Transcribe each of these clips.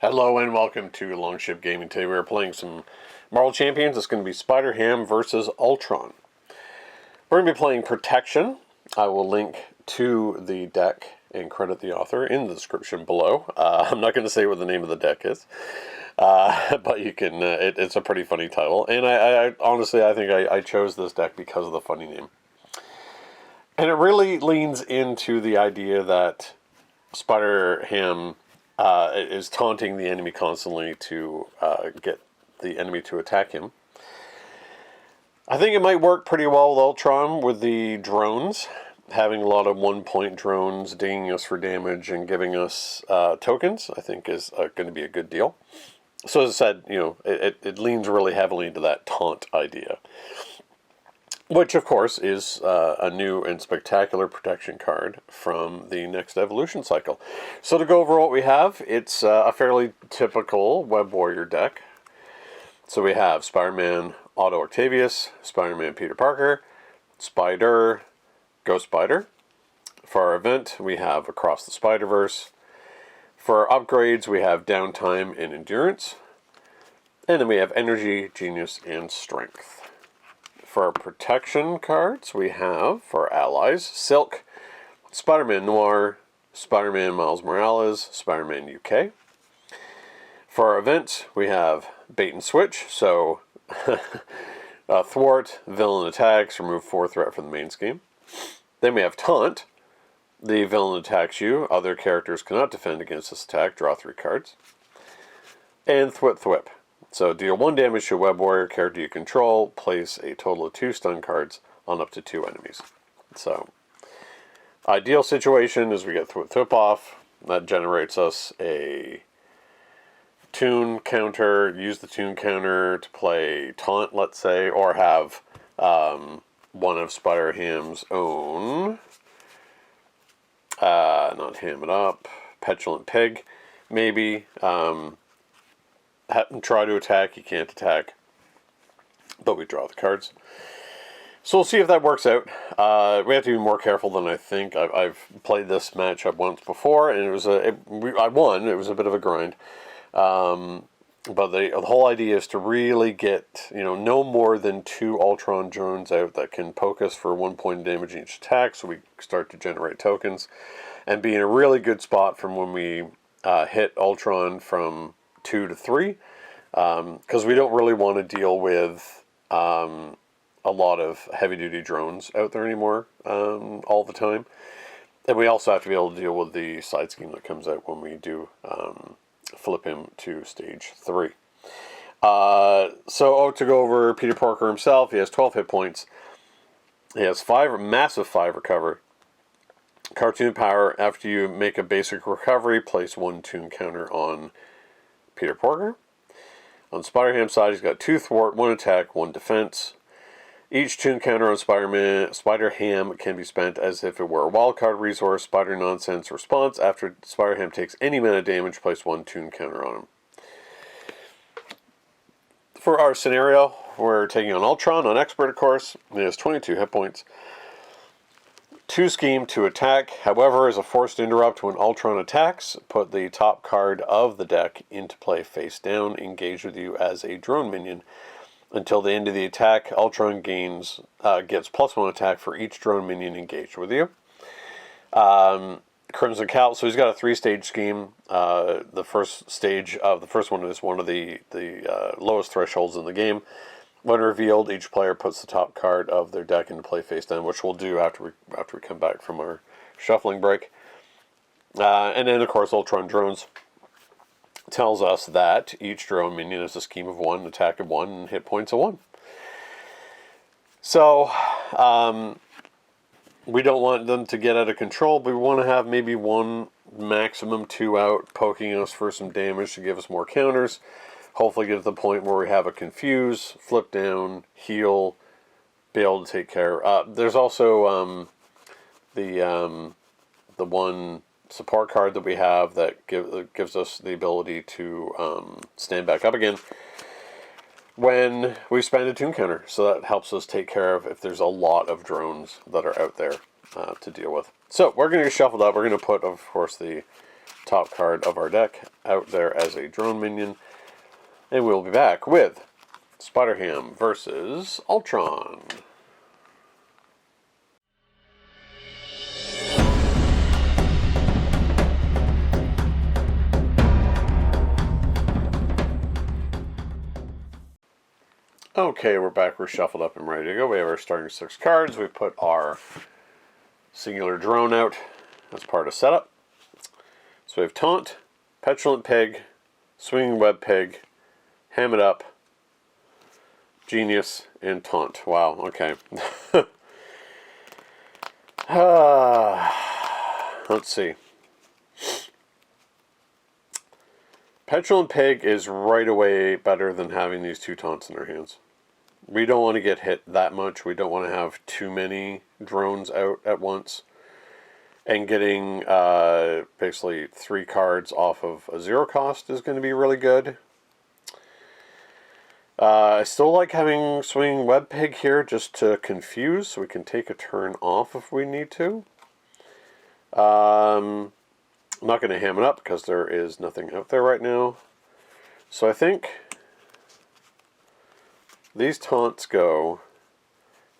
Hello and welcome to Longship Gaming. Today we're playing some Marvel Champions. It's going to be Spider-Ham versus Ultron. We're going to be playing Protection. I will link to the deck and credit the author in the description below. I'm not going to say what the name of the deck is, but you can. It's a pretty funny title, and I honestly I think I chose this deck because of the funny name. And it really leans into the idea that Spider-Ham is taunting the enemy constantly to get the enemy to attack him. I think it might work pretty well with Ultron with the drones. Having a lot of one-point drones dinging us for damage and giving us tokens, I think is going to be a good deal. So as I said, you know, it leans really heavily into that taunt idea. Which, of course, is a new and spectacular protection card from the next evolution cycle. So to go over what we have, it's a fairly typical Web Warrior deck. So we have Spider-Man Otto Octavius, Spider-Man Peter Parker, Spider, Ghost Spider. For our event, we have Across the Spider-Verse. For our upgrades, we have Downtime and Endurance. And then we have Energy, Genius, and Strength. For our protection cards, we have, for our allies, Silk, Spider-Man Noir, Spider-Man Miles Morales, Spider-Man UK. For our event, we have Bait and Switch, so thwart, villain attacks, remove 4 threat from the main scheme. Then we have Taunt, the villain attacks you, other characters cannot defend against this attack, draw 3 cards. And Thwip. So deal 1 damage to a Web Warrior character you control, place a total of 2 stun cards on up to 2 enemies. So, ideal situation is we get Thwip off, that generates us a tune counter, use the tune counter to play Taunt, let's say, or have one of Spider-Ham's own, not Ham It Up, Petulant Pig, maybe, try to attack, you can't attack, but we draw the cards. So we'll see if that works out. We have to be more careful than I think. I've played this matchup once before, and I won. It was a bit of a grind. But the whole idea is to really get, no more than 2 Ultron drones out that can poke us for 1 point of damage each attack, so we start to generate tokens, and be in a really good spot from when we hit Ultron from 2 to 3, because we don't really want to deal with a lot of heavy-duty drones out there anymore all the time. And we also have to be able to deal with the side scheme that comes out when we do flip him to stage 3. So to go over Peter Parker himself, he has 12 hit points. He has massive 5 recover. Cartoon power, after you make a basic recovery, place 1 tune counter on Peter Parker. On Spider-Ham's side, he's got 2 thwart, 1 attack, 1 defense. Each tune counter on Spider-Ham can be spent as if it were a wildcard resource. Spider Nonsense response. After Spider-Ham takes any mana damage, place 1 tune counter on him. For our scenario, we're taking on Ultron on Expert, of course. He has 22 hit points. 2 scheme to attack. However, as a forced interrupt when Ultron attacks, put the top card of the deck into play face down, engage with you as a drone minion. Until the end of the attack, Ultron gets +1 attack for each drone minion engaged with you. Crimson Cowl, so he's got a 3-stage scheme. The first stage of the first one is one of the lowest thresholds in the game. When revealed, each player puts the top card of their deck into play face down, which we'll do after we come back from our shuffling break. And then, of course, Ultron Drones tells us that each drone minion is a scheme of 1, attack of 1, and hit points of 1. So, we don't want them to get out of control, but we want to have maybe 1, maximum 2 out, poking us for some damage to give us more counters. Hopefully get to the point where we have a confuse, flip down, heal, be able to take care. There's also the 1 support card that we have that gives us the ability to stand back up again when we spend a tune counter. So that helps us take care of if there's a lot of drones that are out there to deal with. So we're going to get shuffled up. We're going to put, of course, the top card of our deck out there as a drone minion. And we'll be back with Spider-Ham versus Ultron. Okay, we're back. We're shuffled up and ready to go. We have our starting 6 cards. We put our singular drone out as part of setup. So we have Taunt, Petulant Pig, Swinging Web Pig, Ham It Up, Genius, and Taunt. Wow, okay. Let's see. Petulant Pig is right away better than having these 2 taunts in our hands. We don't want to get hit that much. We don't want to have too many drones out at once. And getting basically 3 cards off of a 0 cost is going to be really good. I still like having Swinging Web Pig here just to confuse, so we can take a turn off if we need to. I'm not going to ham it up because there is nothing out there right now. So I think these taunts go,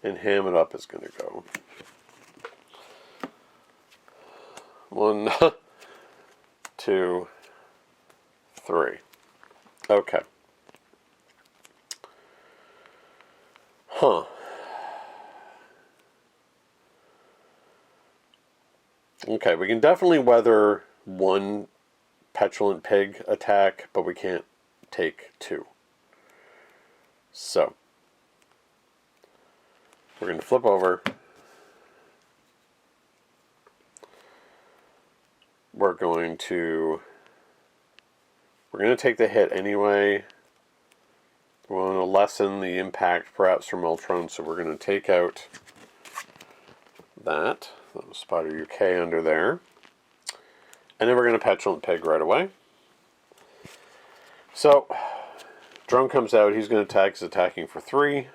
and Ham It Up is going to go. 1, 2, 3. Okay. Huh. Okay, we can definitely weather 1 Petulant Pig attack, but we can't take 2. So, we're going to flip over. We're going to take the hit anyway. We want to lessen the impact perhaps from Ultron, so we're going to take out that. Spider UK under there. And then we're going to Petulant Pig right away. So, drone comes out, he's going to attack, he's attacking for 3.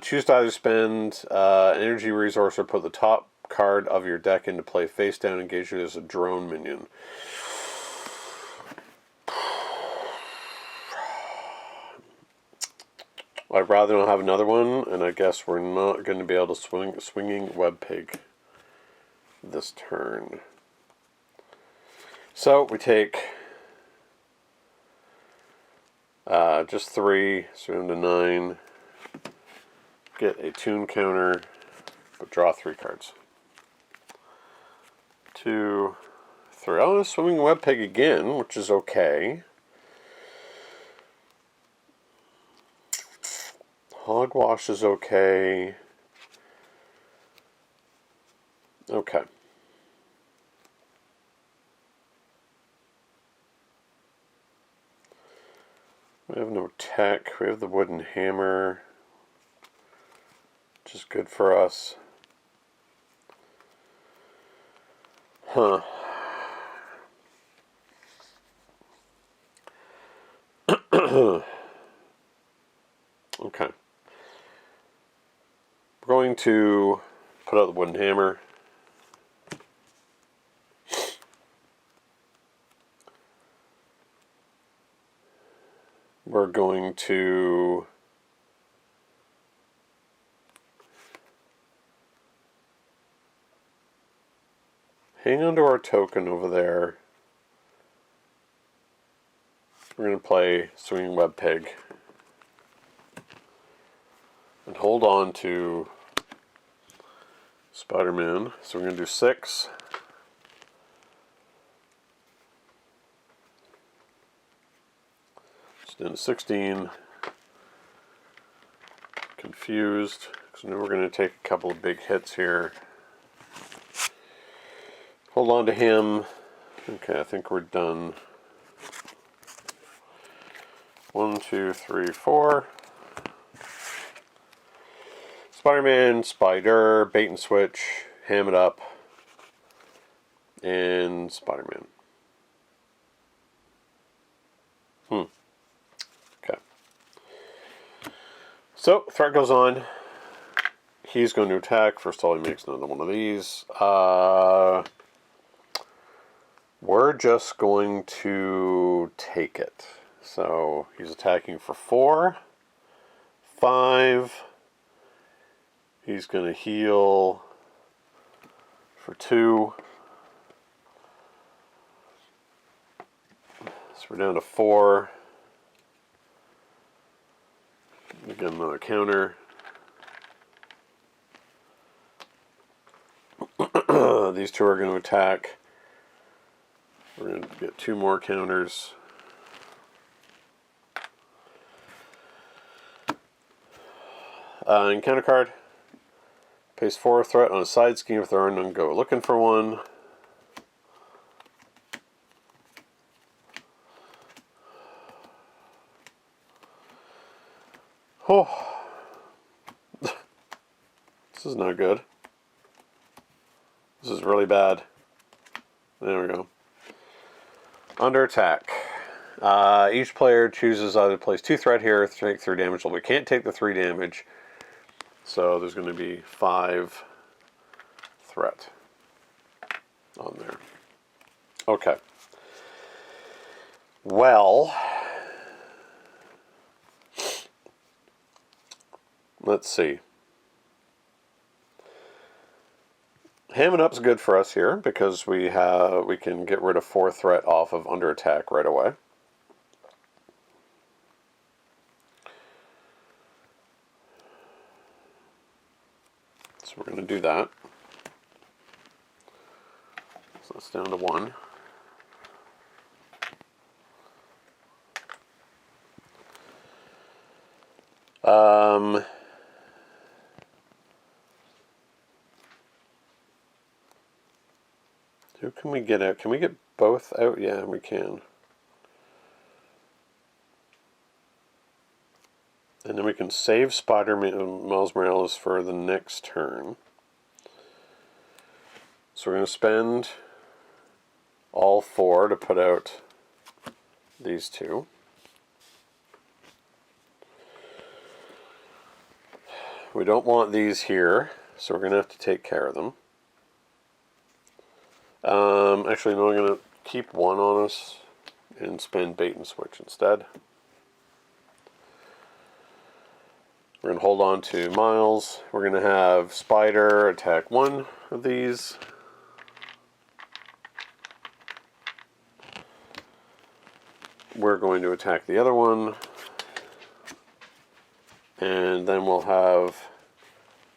Choose to either spend an energy resource or put the top card of your deck into play face down, engage you as a drone minion. I'd rather not have another one, and I guess we're not going to be able to Swinging Web Pig this turn. So we take just 3, so we're into 9. Get a tune counter, but draw 3 cards. 2, 3. Oh, Swimming Web Pig again, which is okay. Hogwash is okay. Okay. We have no tech. We have the wooden hammer, which is good for us. Huh. Okay. We're going to put out the wooden hammer. We're going to hang on to our token over there. We're going to play Swinging Web Pig and hold on to Spider-Man. So we're going to do 6. Just down to 16. Confused, because I know we're going to take a couple of big hits here. Hold on to him. Okay, I think we're done. 1, 2, 3, 4. Spider-Man, Spider, Bait and Switch, Ham It Up, and Spider-Man. Okay. So, threat goes on. He's going to attack. First of all, he makes another one of these. We're just going to take it. So he's attacking for 4, 5. He's going to heal for 2. So we're down to 4. We get another counter. These two are going to attack. We're going to get 2 more counters. Encounter card. Pays 4 threat on a side scheme if there are none. Go looking for one. Oh. This is not good. This is really bad. There we go. Under attack. Each player chooses either to place 2 threat here or take 3 damage. Well, we can't take the 3 damage. So there's going to be 5 threat on there. Okay. Well, let's see. Hamming up's good for us here because we can get rid of 4 threat off of under attack right away. So we're going to do that. So that's down to 1. Who can we get out? Can we get both out? Yeah, we can. And then we can save Miles Morales for the next turn. So we're going to spend all 4 to put out these 2. We don't want these here, so we're going to have to take care of them. Actually, no, I'm going to keep 1 on us and spend bait and switch instead. We're going to hold on to Miles. We're going to have Spider attack 1 of these. We're going to attack the other one. And then we'll have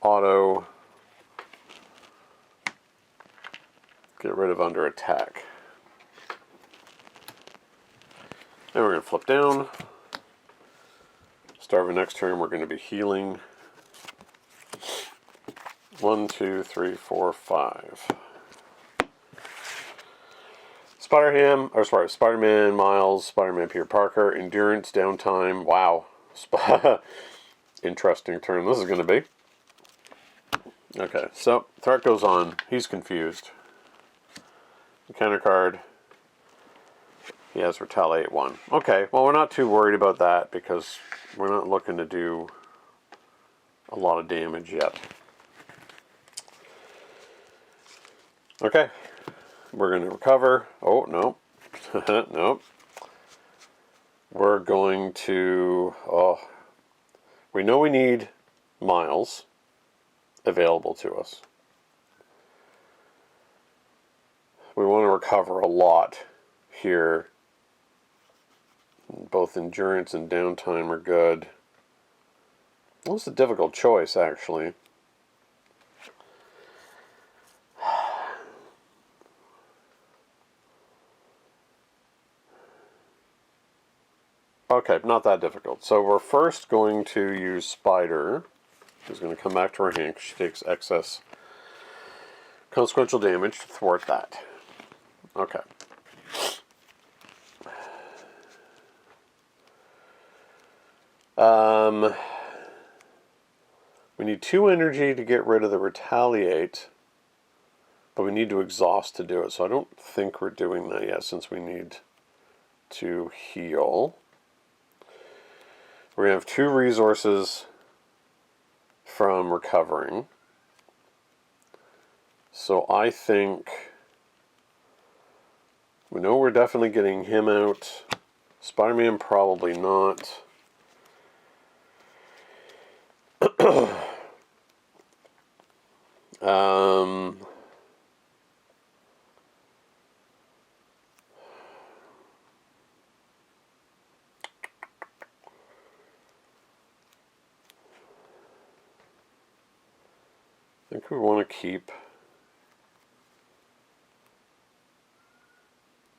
Auto get rid of under attack. Then we're going to flip down. Start of the next turn, we're going to be healing. 1, 2, 3, 4, 5. Spider-Man, Miles, Spider-Man, Peter Parker, endurance, downtime. Wow. Interesting turn this is going to be. Okay, so threat goes on. He's confused. Counter card. He has retaliate 1. Okay, well, we're not too worried about that because we're not looking to do a lot of damage yet. Okay, we're going to recover. Oh, no. Nope. We're going to... Oh, we know we need Miles available to us. We want to recover a lot here. Both endurance and downtime are good. Well, it's a difficult choice, actually. Okay, not that difficult. So we're first going to use Spider, who's going to come back to her hand because she takes excess consequential damage to thwart that. Okay. We need 2 energy to get rid of the retaliate, but we need to exhaust to do it. So I don't think we're doing that yet since we need to heal. We're going to have 2 resources from recovering. So I think We know we're definitely getting him out. Spider-Man probably not. I think we want to keep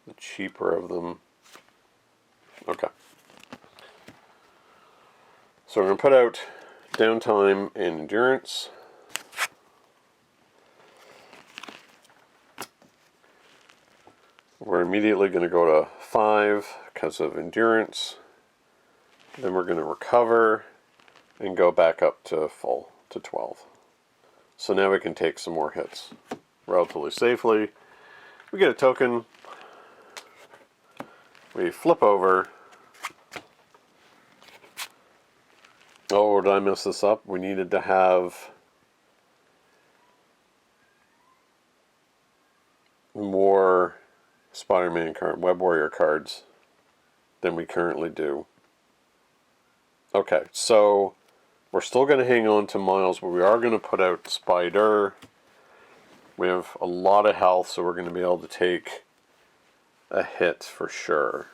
the cheaper of them. Okay. So we're going to put out downtime and endurance. We're immediately going to go to 5 because of endurance. Then we're going to recover and go back up to full, to 12. So now we can take some more hits relatively safely. We get a token. We flip over. Oh, did I mess this up? We needed to have more Spider-Man Web Warrior cards than we currently do. Okay, so we're still going to hang on to Miles, but we are going to put out Spider. We have a lot of health, so we're going to be able to take a hit for sure.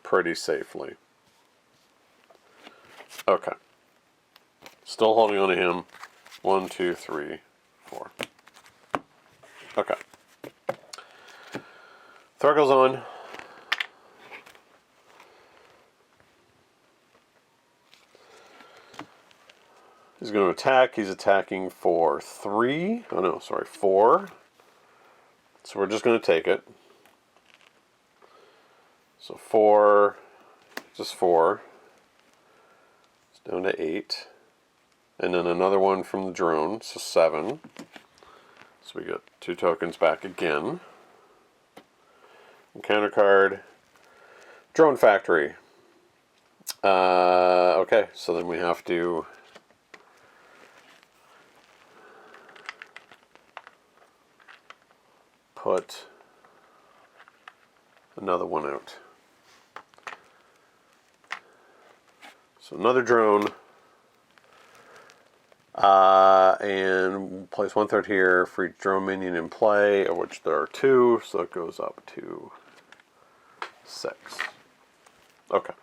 Pretty safely. Okay. Still holding on to him. 1, 2, 3, 4. Okay. Throw goes on. He's going to attack. He's attacking for 3. Oh no, sorry, 4. So we're just going to take it. So 4, just 4. It's down to 8. And then another one from the drone, so 7. So we get 2 tokens back again. Encounter card. Drone factory. Okay, so then we have to put another one out. So another drone. And place 1/3 here for each drone minion in play, of which there are 2, so it goes up to 6. Okay.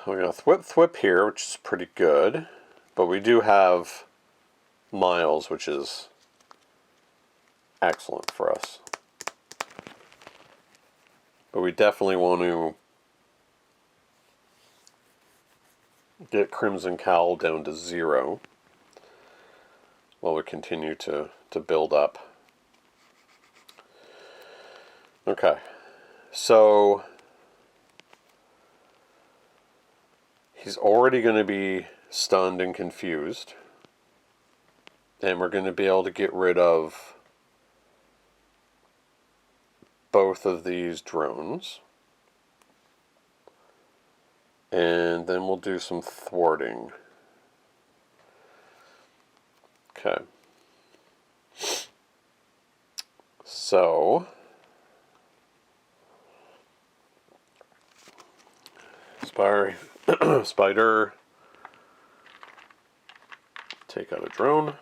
We got Thwip here, which is pretty good, but we do have Miles, which is excellent for us. But we definitely want to get Crimson Cowl down to 0 while we continue to build up. Okay, so he's already going to be stunned and confused, and we're going to be able to get rid of both of these drones, and then we'll do some thwarting. Okay, so Spider, take out a drone.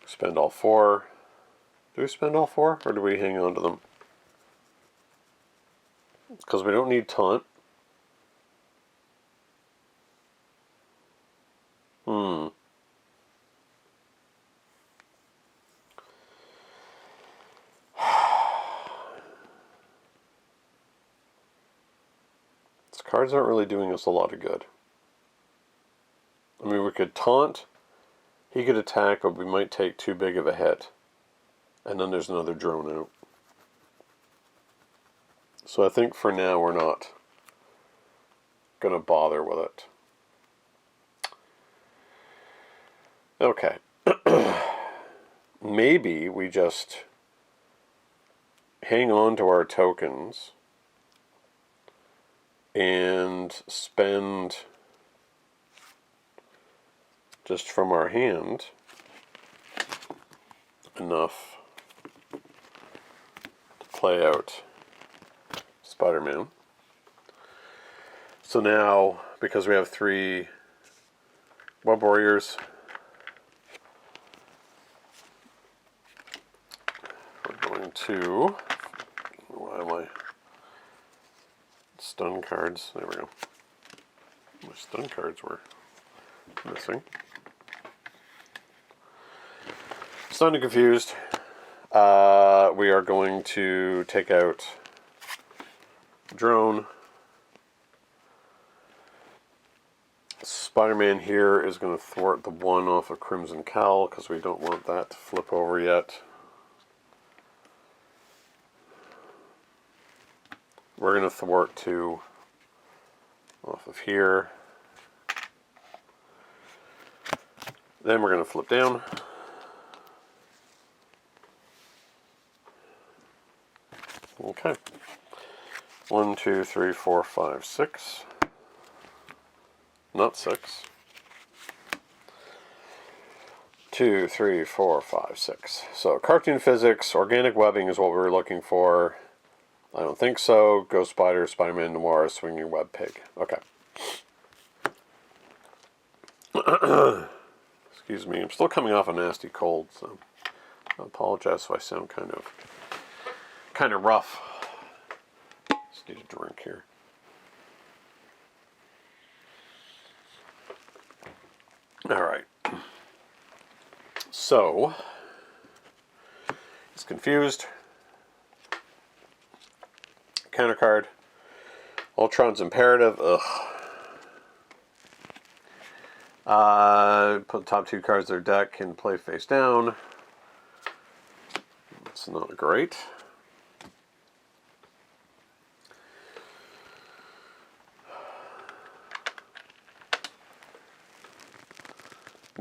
Spend all 4. Do we spend all 4, or do we hang on to them? Because we don't need taunt. These cards aren't really doing us a lot of good. I mean, we could taunt. He could attack, but we might take too big of a hit. And then there's another drone out. So I think for now we're not going to bother with it. Okay. maybe we just hang on to our tokens and spend just from our hand enough to play out Spider-Man. So now, because we have 3 Web Warriors, we're going to, why am I, stun cards, there we go. My stun cards were missing. Stunned and confused. We are going to take out drone. Spider-Man here is going to thwart the 1 off of Crimson Cowl because we don't want that to flip over yet. We're going to thwart 2 off of here. Then we're going to flip down. Okay. 1, 2, 3, 4, 5, 6. Not 6. 2, 3, 4, 5, 6. So cartoon physics, organic webbing is what we were looking for. I don't think so. Ghost Spider, Spider-Man Noir, Swinging Web Pig. Okay. Excuse me. I'm still coming off a nasty cold, so I apologize if I sound kind of rough. Just need a drink here. All right. So, he's confused. Counter card. Ultron's imperative. Ugh. Put the top 2 cards of their deck and play face down. That's not great.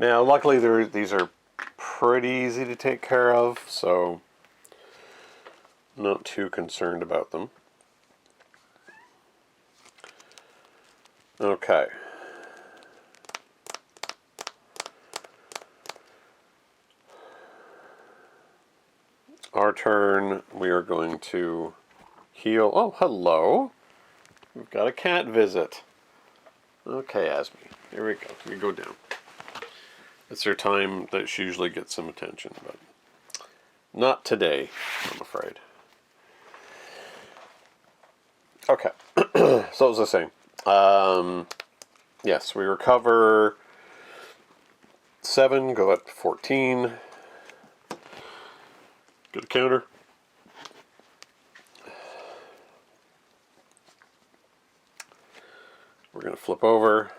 Now, luckily, these are pretty easy to take care of, so I'm not too concerned about them. Okay. Our turn, we are going to heal. Oh, hello. We've got a cat visit. Okay, Asmi. Here we go. We go down. It's her time that she usually gets some attention, but not today, I'm afraid. Okay. So what was I saying? Yes, we recover 7, go up to 14. Get a counter. We're going to flip over.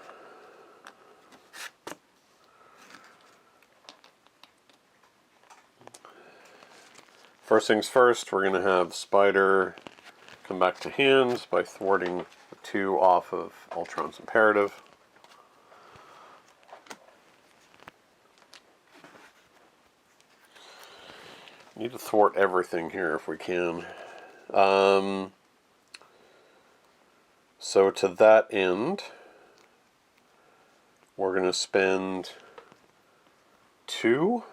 First things first, we're going to have Spider come back to hand by thwarting the 2 off of Ultron's imperative. Need to thwart everything here if we can. So to that end, we're going to spend 2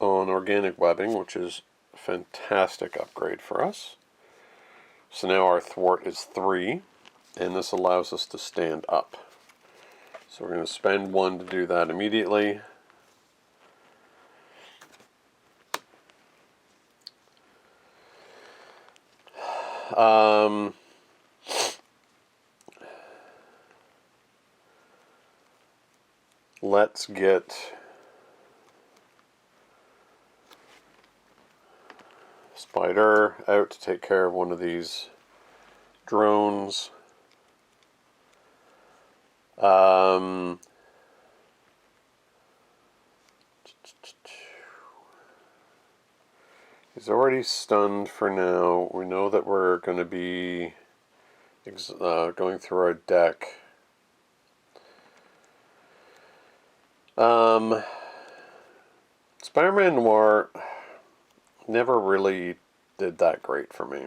on organic webbing, which is a fantastic upgrade for us. So now our thwart is 3, and this allows us to stand up. So we're going to spend 1 to do that immediately. Let's get Spider out to take care of one of these drones. He's already stunned for now. We know that we're going to be going through our deck. Spider-Man Noir never really did that great for me.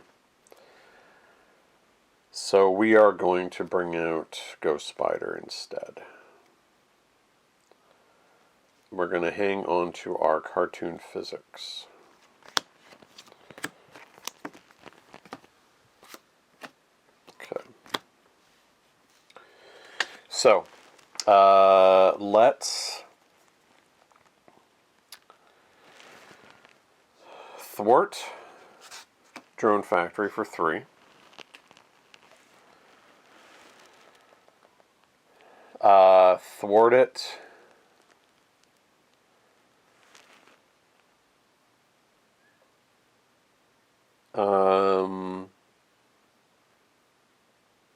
So we are going to bring out Ghost Spider instead. We're going to hang on to our cartoon physics. Okay. So, let's thwart Drone Factory for 3. Thwart it.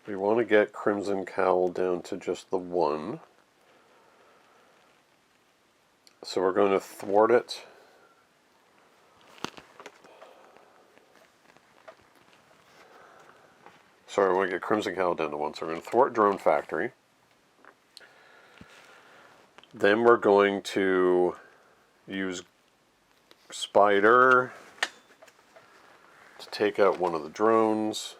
We want to get Crimson Cowl down to just the 1. So we're going to thwart it. Sorry, we want to get Crimson Cowl down to 1. So we're going to thwart Drone Factory. Then we're going to use Spider to take out one of the drones.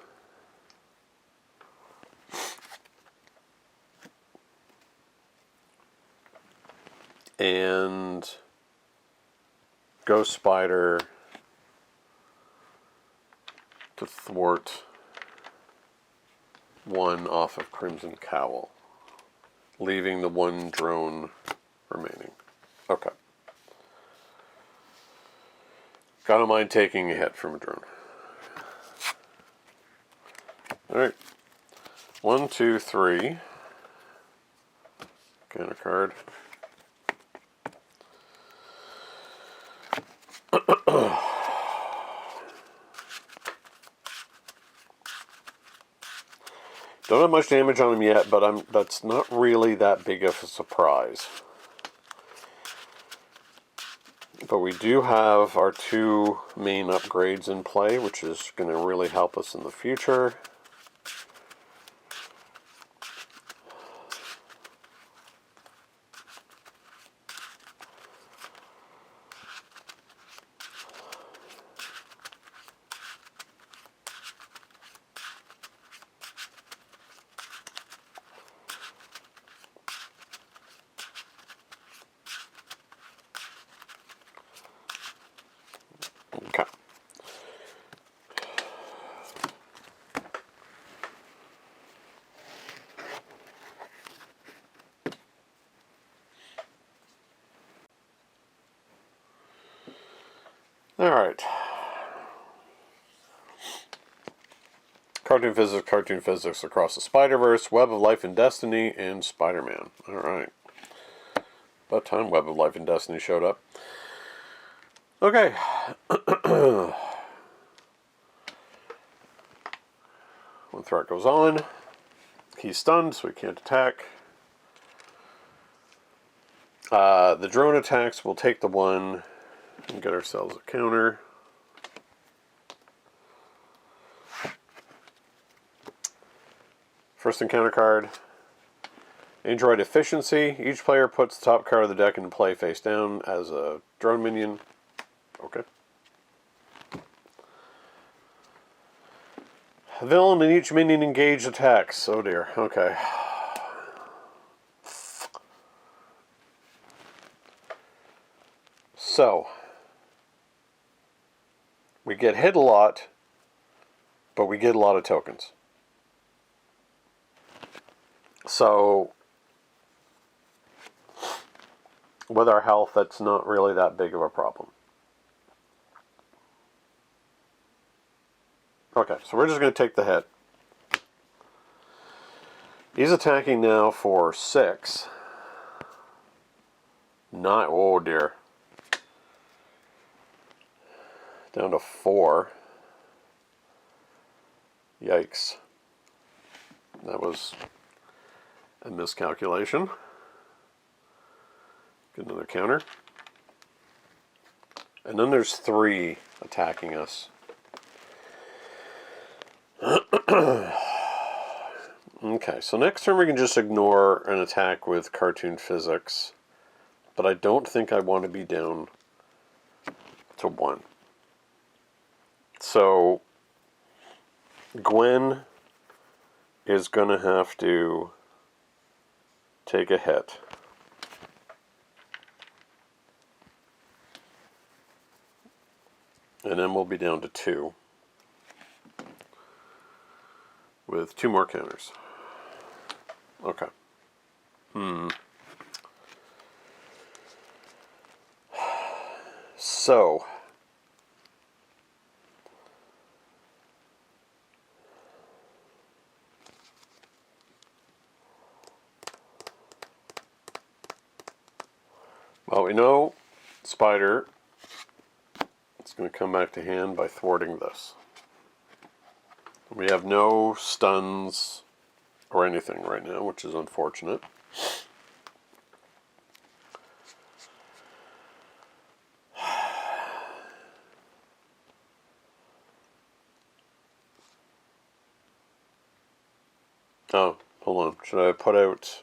And Ghost Spider to thwart one off of Crimson Cowl, leaving the 1 drone remaining. Okay. Gotta mind taking a hit from a drone. Alright. 1, 2, 3. Counter card. Don't have much damage on him yet, but that's not really that big of a surprise. But we do have our 2 main upgrades in play, which is going to really help us in the future. Okay. All right. Cartoon physics across the Spider-Verse, Web of Life and Destiny, and Spider-Man. All right. About time Web of Life and Destiny showed up. Okay. When threat goes on, he's stunned, so he can't attack. The drone attacks, we'll take the 1 and get ourselves a counter. First encounter card. Android Efficiency. Each player puts the top card of the deck into play face down as a drone minion. Okay. Villain and each minion engaged attacks. Oh dear. Okay. So, we get hit a lot, but we get a lot of tokens. So, with our health, that's not really that big of a problem. Okay, so we're just going to take the hit. He's attacking now for 6. Not, oh dear. Down to 4. Yikes. That was a miscalculation. Get another counter. And then there's 3 attacking us. Okay, so next turn we can just ignore an attack with cartoon physics. But I don't think I want to be down to 1. So Gwen is going to have to take a hit. And then we'll be down to 2. With 2 more counters. Okay. So well, we know Spider is going to come back to hand by thwarting this. We have no stuns or anything right now, which is unfortunate. Oh, hold on. Should I put out...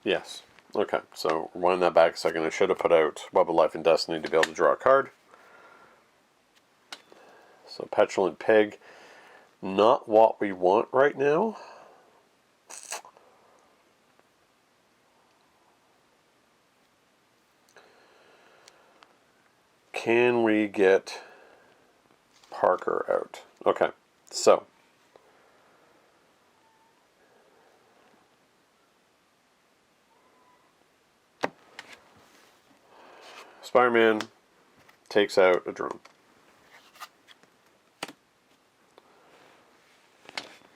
Yes. Okay, so wind that back a second. I should have put out Web of Life and Destiny to be able to draw a card. So Petulant Pig. Not what we want right now. Can we get Parker out? Okay, so Spider-Man takes out a drone.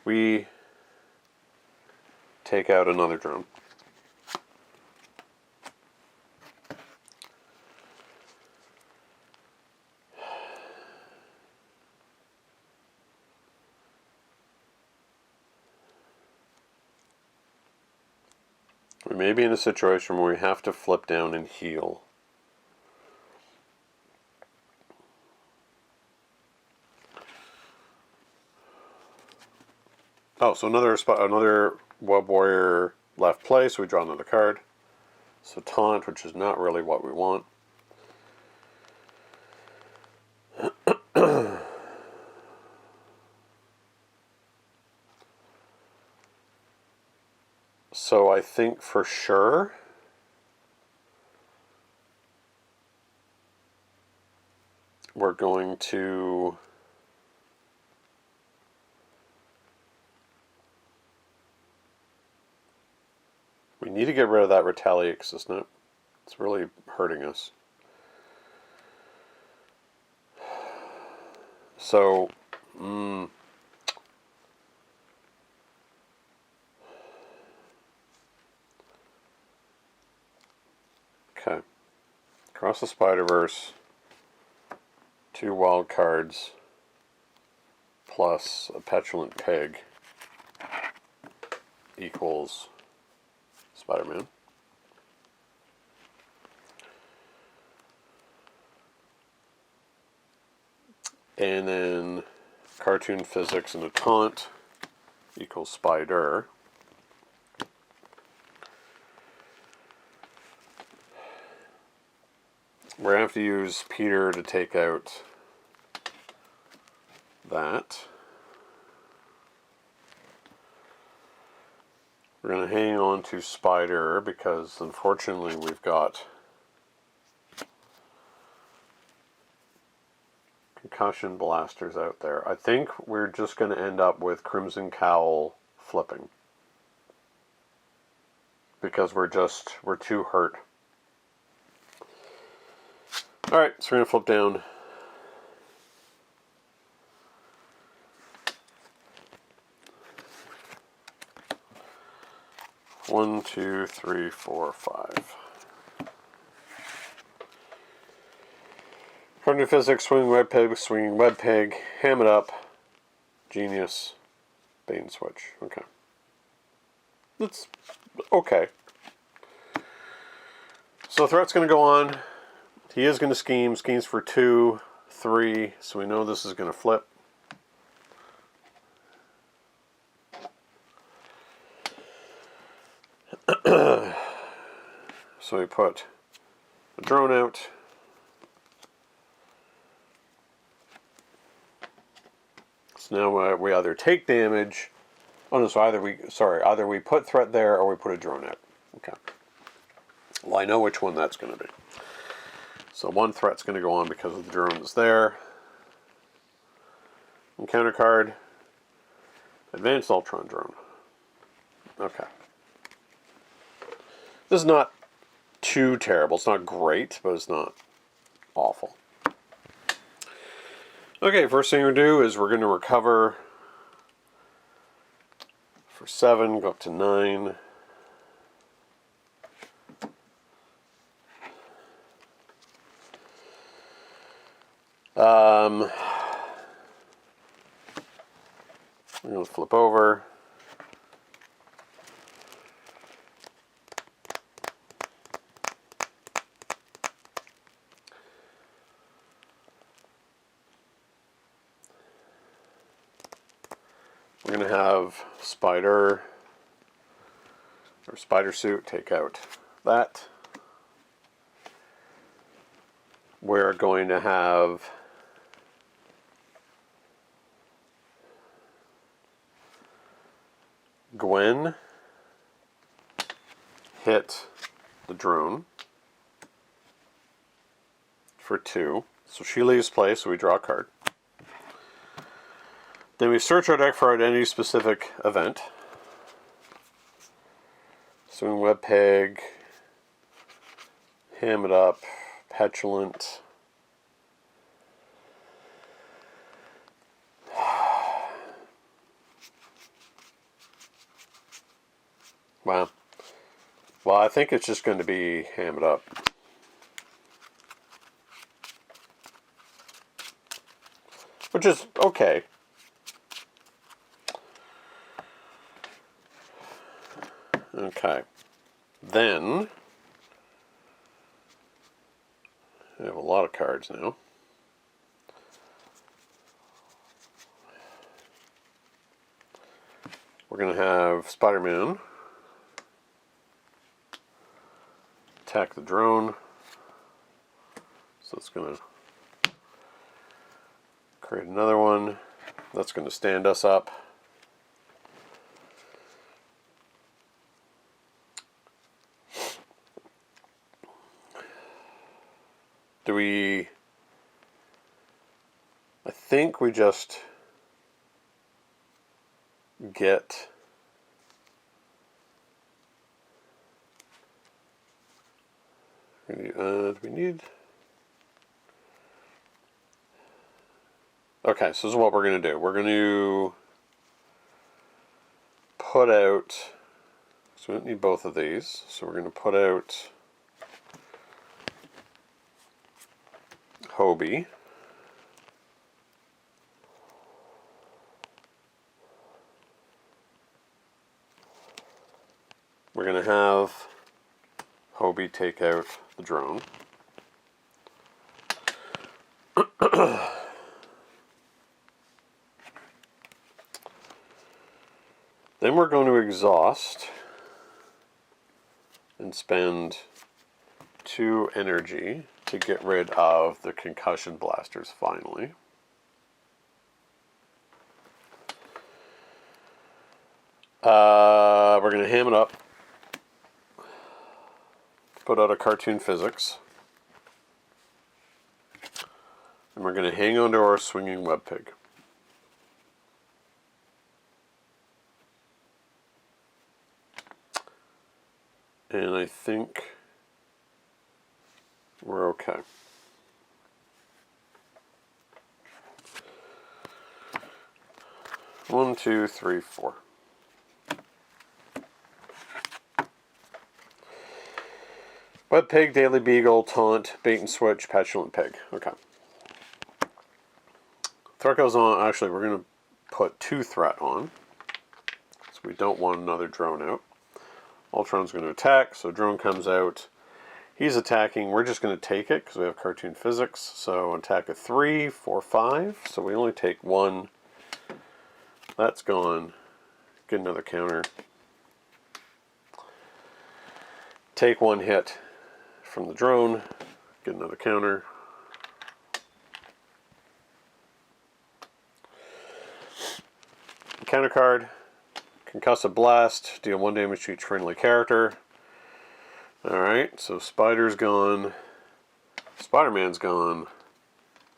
We take out another drone. We may be in a situation where we have to flip down and heal. Oh, so another Web Warrior left play, so we draw another card. So Taunt, which is not really what we want. So I think for sure we're going to we need to get rid of that Retaliate because it's really hurting us. So okay. Across the Spider-Verse, 2 wild cards plus a Petulant Pig equals Spider-Man. And then Cartoon Physics and a Taunt equals Spider. We're going to have to use Peter to take out that. We're going to hang on to Spider because unfortunately we've got concussion blasters out there. I think we're just going to end up with Crimson Cowl flipping because we're too hurt. Alright, so we're going to flip down. One, two, three, four, five. Cartoon Physics, swinging web pig, ham it up, genius, bait and switch. Okay. That's okay. So the threat's going to go on. He is going to schemes for 2, 3, so we know this is going to flip. So we put the drone out. So now we either take damage. Oh no, so either we put threat there or we put a drone out. Okay. Well, I know which one that's going to be. So one threat's going to go on because of the drone that's there. Encounter card. Advanced Ultron drone. Okay. This is not too terrible. It's not great, but it's not awful. Okay, first thing we do is we're going to recover for 7, go up to 9. I'm going to flip over. We're going to have Spider Suit take out that. We're going to have Gwen hit the drone for 2. So she leaves play, so we draw a card. Then we search our deck for identity-specific event. Swing Web Peg, Ham It Up, Petulant. Wow. Well, I think it's just going to be Ham It Up. Which is okay. Okay. Then I have a lot of cards now. We're going to have Spider-Man attack the drone. So it's going to create another one. That's going to stand us up. I think we just get do we need okay, so this is what we're going to do. We're going to put out, so we don't need both of these, so we're going to put out Hobie. We're going to have Hobie take out the drone. Then we're going to exhaust and spend 2 energy to get rid of the concussion blasters finally. We're going to ham it up. Put out a cartoon physics. And we're going to hang on to our swinging web pig. And I think we're okay. One, two, three, four. Web Pig, Daily Beagle, Taunt, Bait and Switch, Petulant Pig. Okay. Threat goes on. Actually, we're going to put 2 threat on. So we don't want another drone out. Ultron's going to attack, so drone comes out. He's attacking. We're just going to take it because we have cartoon physics. So attack of 3, 4, 5. So we only take 1. That's gone. Get another counter. Take 1 hit from the drone. Get another counter. Counter card. Concussive Blast. Deal 1 damage to each friendly character. Alright, so Spider's gone. Spider-Man's gone.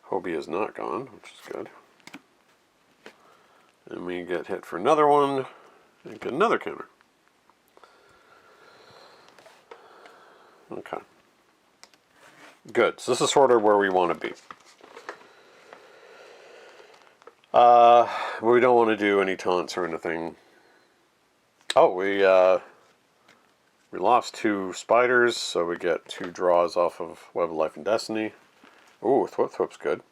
Hobie is not gone, which is good. And we get hit for another one. And get another counter. Okay. Good. So this is sort of where we want to be. We don't want to do any taunts or anything. Oh, we lost 2 spiders, so we get 2 draws off of Web of Life and Destiny. Ooh, Thwip Thwip's good.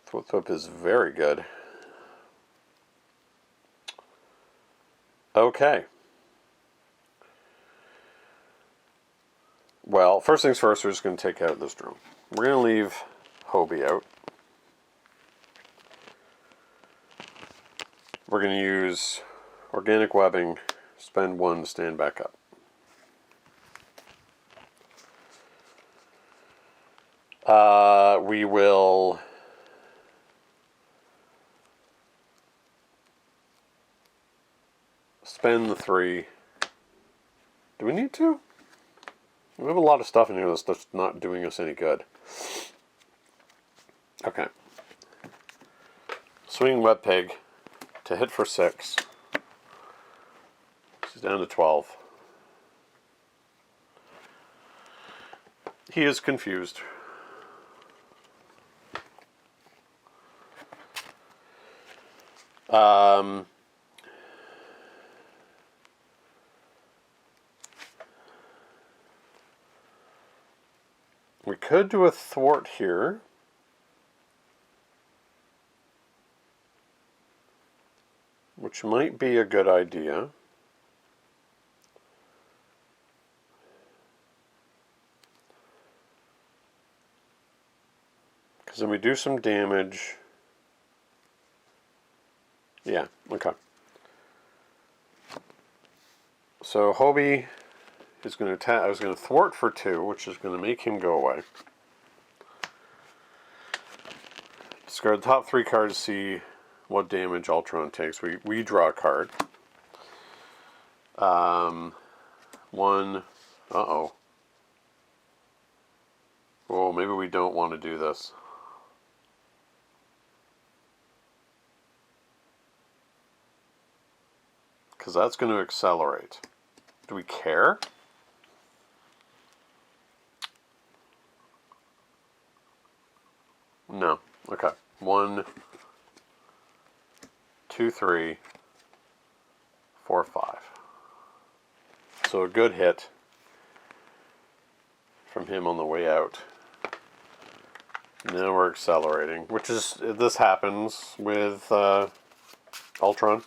Thwip Thwip is very good. Okay. Well, first things first, we're just going to take out this drone. We're going to leave Hobie out. We're going to use organic webbing, spend 1 to stand back up. We will spend the 3. Do we need to? We have a lot of stuff in here that's not doing us any good. Okay. Swinging Web Pig to hit for 6. He's down to 12. He is confused. We could do a thwart here. Which might be a good idea. Because then we do some damage. Yeah, okay. So Hobie is going to attack. I was going to thwart for 2, which is going to make him go away. Discard the top 3 cards to see what damage Ultron takes. We draw a card. 1. Uh-oh. Oh, maybe we don't want to do this. Because that's going to accelerate. Do we care? No. Okay. 1, 2, 3, 4, 5. So a good hit from him on the way out. Now we're accelerating, which is, this happens with Ultron.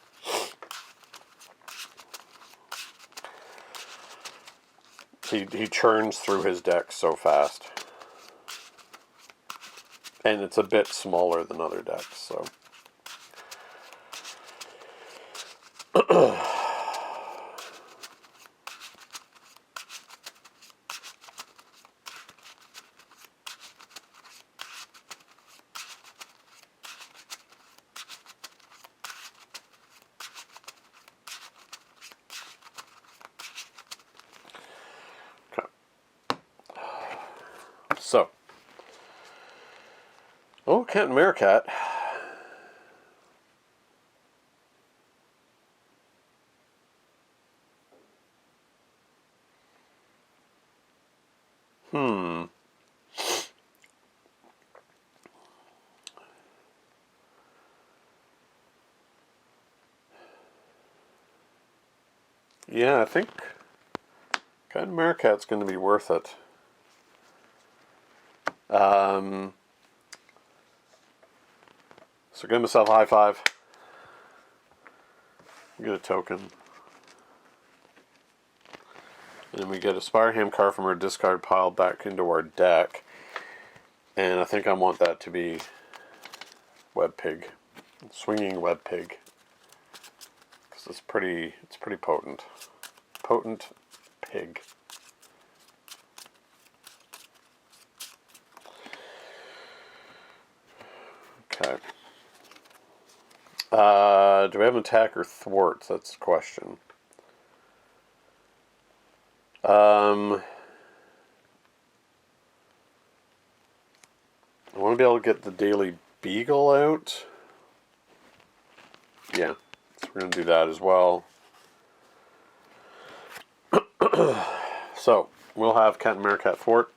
He churns through his deck so fast. And it's a bit smaller than other decks, so. So, oh, Captain Meerkat. Yeah, I think Captain Meerkat's going to be worth it. So give myself a high 5. Get a token. And then we get a Spider-Ham card from our discard pile back into our deck. And I think I want that to be Web Pig. Swinging Web Pig. Because it's pretty potent. Potent pig. Okay. Do we have an attack or thwart? That's the question. I want to be able to get the Daily Beagle out. Yeah, so we're going to do that as well. So, we'll have Cat and Meerkat thwart.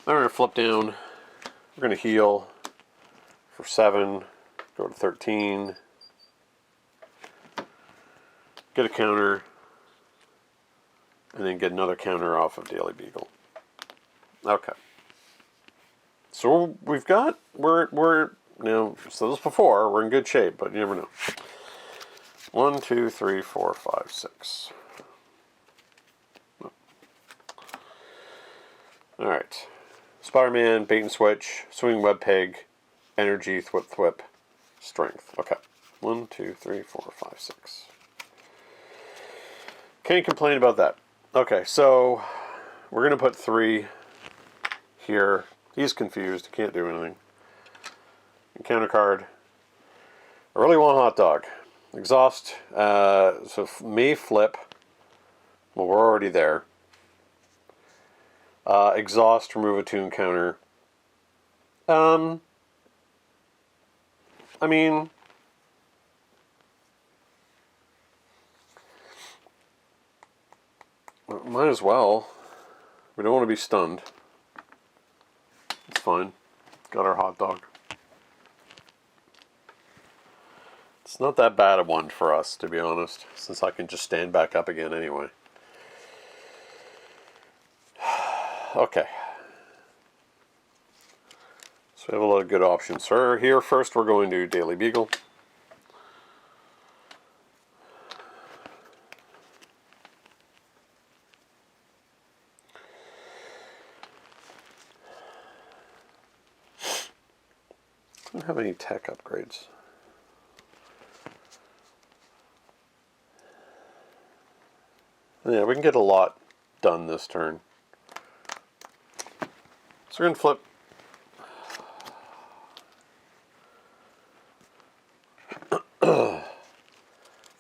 Then we're going to flip down. We're going to heal for 7. Go to 13. Get a counter. And then get another counter off of Daily Beagle. Okay. So we've got, we're now, so this before, we're in good shape, but you never know. 1, 2, 3, 4, 5, 6. Alright. Spider-Man, bait and switch, swinging web peg, energy, thwip, strength. Okay. 1, 2, 3, 4, 5, 6. Can't complain about that. Okay, so we're going to put 3 here. He's confused. He can't do anything. Counter card. I really want hot dog. Exhaust. So may flip. Well, we're already there. Exhaust. Remove a tune counter. I mean, might as well. We don't want to be stunned. It's fine. Got our hot dog. It's not that bad a one for us, to be honest, since I can just stand back up again anyway. Okay. So we have a lot of good options. So here first we're going to Daily Beagle. I don't have any tech upgrades. Yeah, we can get a lot done this turn. So we're going to flip.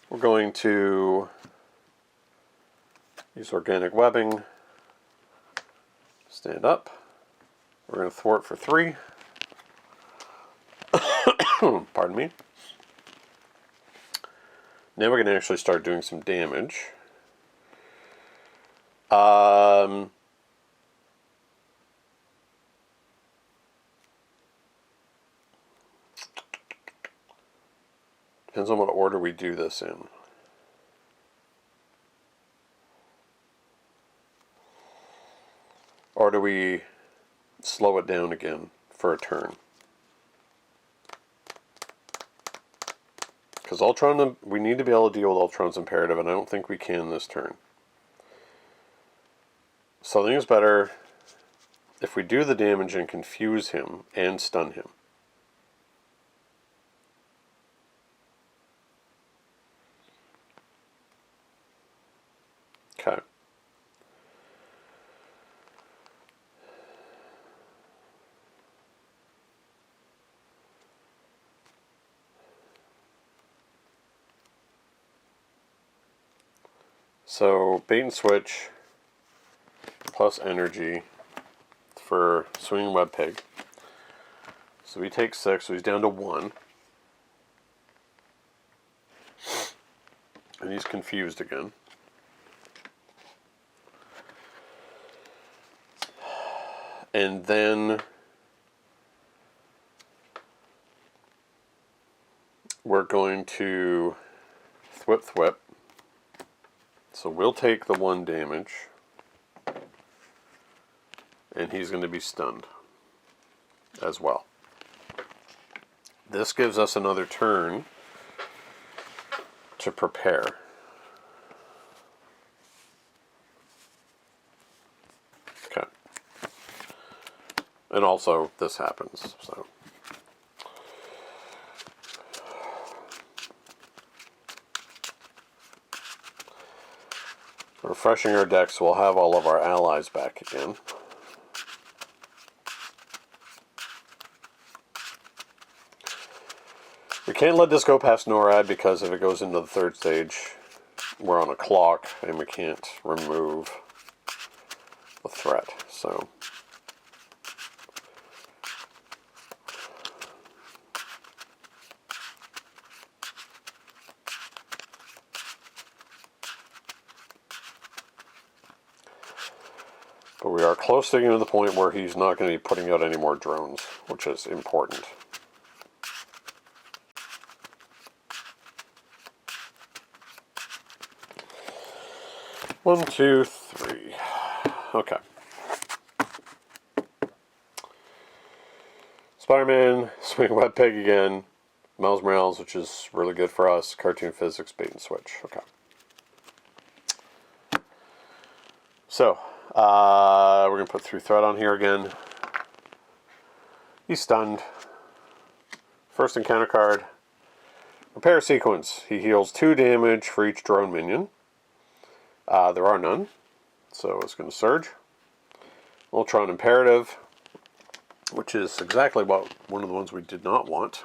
We're going to use organic webbing. Stand up. We're going to thwart for 3. Pardon me. Now we're going to actually start doing some damage. Depends on what order we do this in. Or do we slow it down again for a turn? Because Ultron, we need to be able to deal with Ultron's imperative, and I don't think we can this turn. So I think it's better if we do the damage and confuse him and stun him. Okay. So bait and switch plus energy for swinging web pig. So he takes 6, so he's down to 1. And he's confused again. And then we're going to thwip. So we'll take the 1 damage. And he's going to be stunned as well. This gives us another turn to prepare. Okay. And also this happens, so. Refreshing our decks, we'll have all of our allies back again. We can't let this go past NORAD because if it goes into the third stage, we're on a clock and we can't remove the threat. So but we are close to getting to the point where he's not going to be putting out any more drones, which is important. One, two, three. Okay. Spider-Man, swing web peg again. Miles Morales, which is really good for us. Cartoon physics, bait and switch. Okay. So, we're going to put through threat on here again. He's stunned. First encounter card. Repair sequence. He heals 2 damage for each drone minion. There are none, so it's going to surge. Ultron imperative, which is exactly what one of the ones we did not want.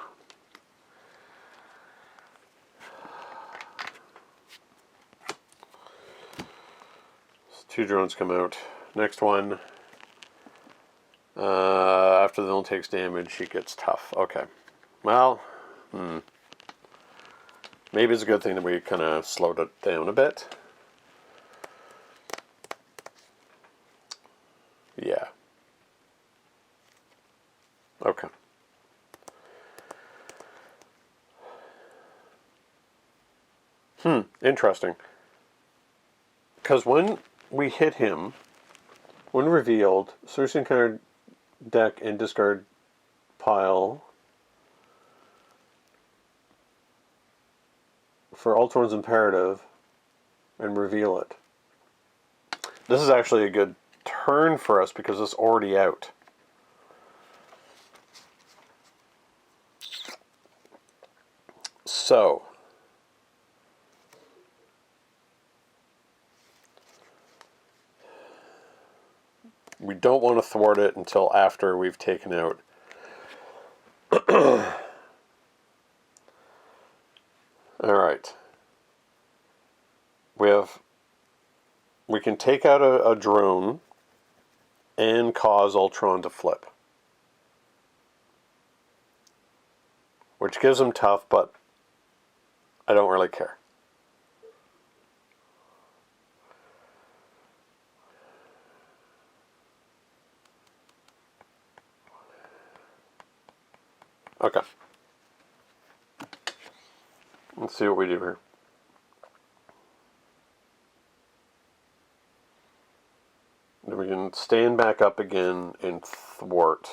So 2 drones come out. Next one, after the villain takes damage, he gets tough. Okay, well, maybe it's a good thing that we kind of slowed it down a bit. Yeah. Okay. Interesting. Because when we hit him, when revealed, search encounter deck and discard pile for Ultron's imperative and reveal it. This is actually a good turn for us because it's already out. So, we don't want to thwart it until after we've taken out alright. We can take out a drone and cause Ultron to flip. Which gives him tough, but I don't really care. Okay. Let's see what we do here. Then we can stand back up again and thwart.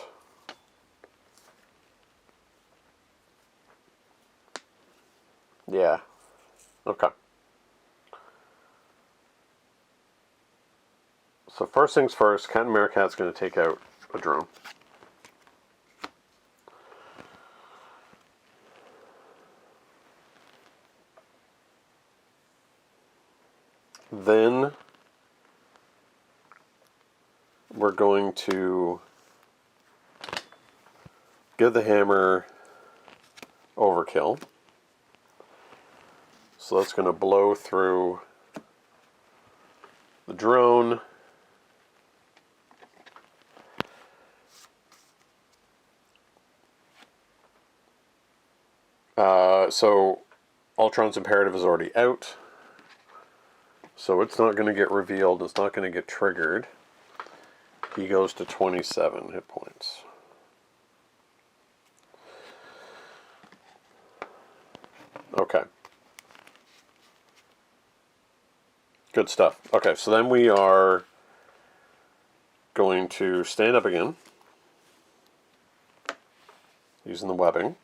Yeah. Okay. So first things first, Captain Americat's going to take out a drone. Then we're going to give the hammer overkill. So that's going to blow through the drone. So Ultron's imperative is already out. So it's not going to get revealed. It's not going to get triggered. He goes to 27 hit points. Okay. Good stuff. Okay, so then we are going to stand up again using the webbing,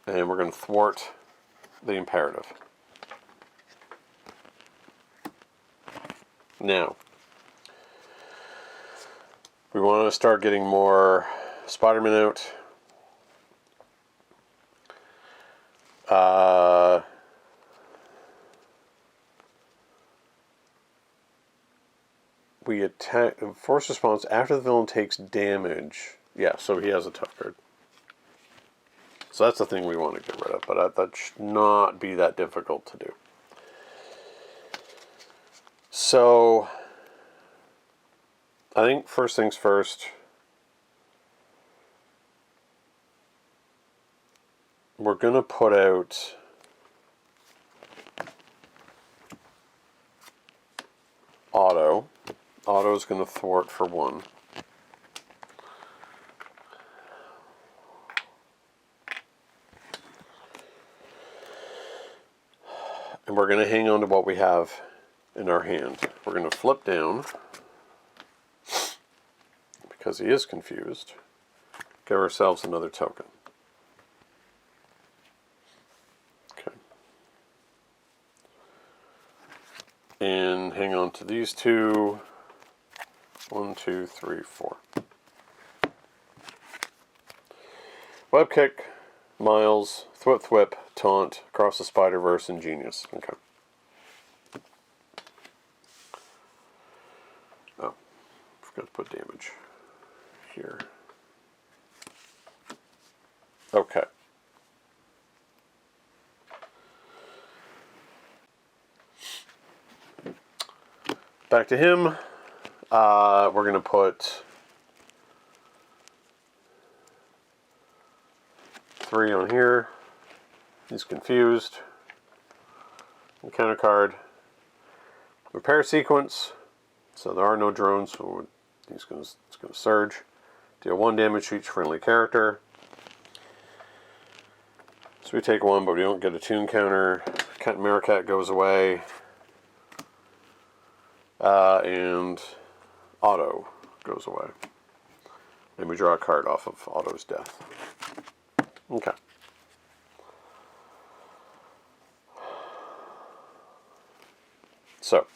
and we're going to thwart the imperative. Now, we want to start getting more Spider-Man out. We attack, force response after the villain takes damage. Yeah, so he has a tough card. So that's the thing we want to get rid of, but that should not be that difficult to do. So I think first things first, we're going to put out auto. Auto is going to thwart for 1. And we're going to hang on to what we have in our hand. We're going to flip down, because he is confused, give ourselves another token. Okay. And hang on to these 2. 1, 2, 3, 4. Web kick, Miles, thwip thwip, taunt, across the Spider-Verse, and genius. Okay. Oh, forgot to put damage here. Okay. Back to him. We're going to put 3 on here. He's confused. Encounter card. Repair sequence. So there are no drones, so it's going to surge. Deal 1 damage to each friendly character. So we take 1, but we don't get a tune counter. Cat Meerkat goes away. And auto goes away. And we draw a card off of auto's death. Okay. So,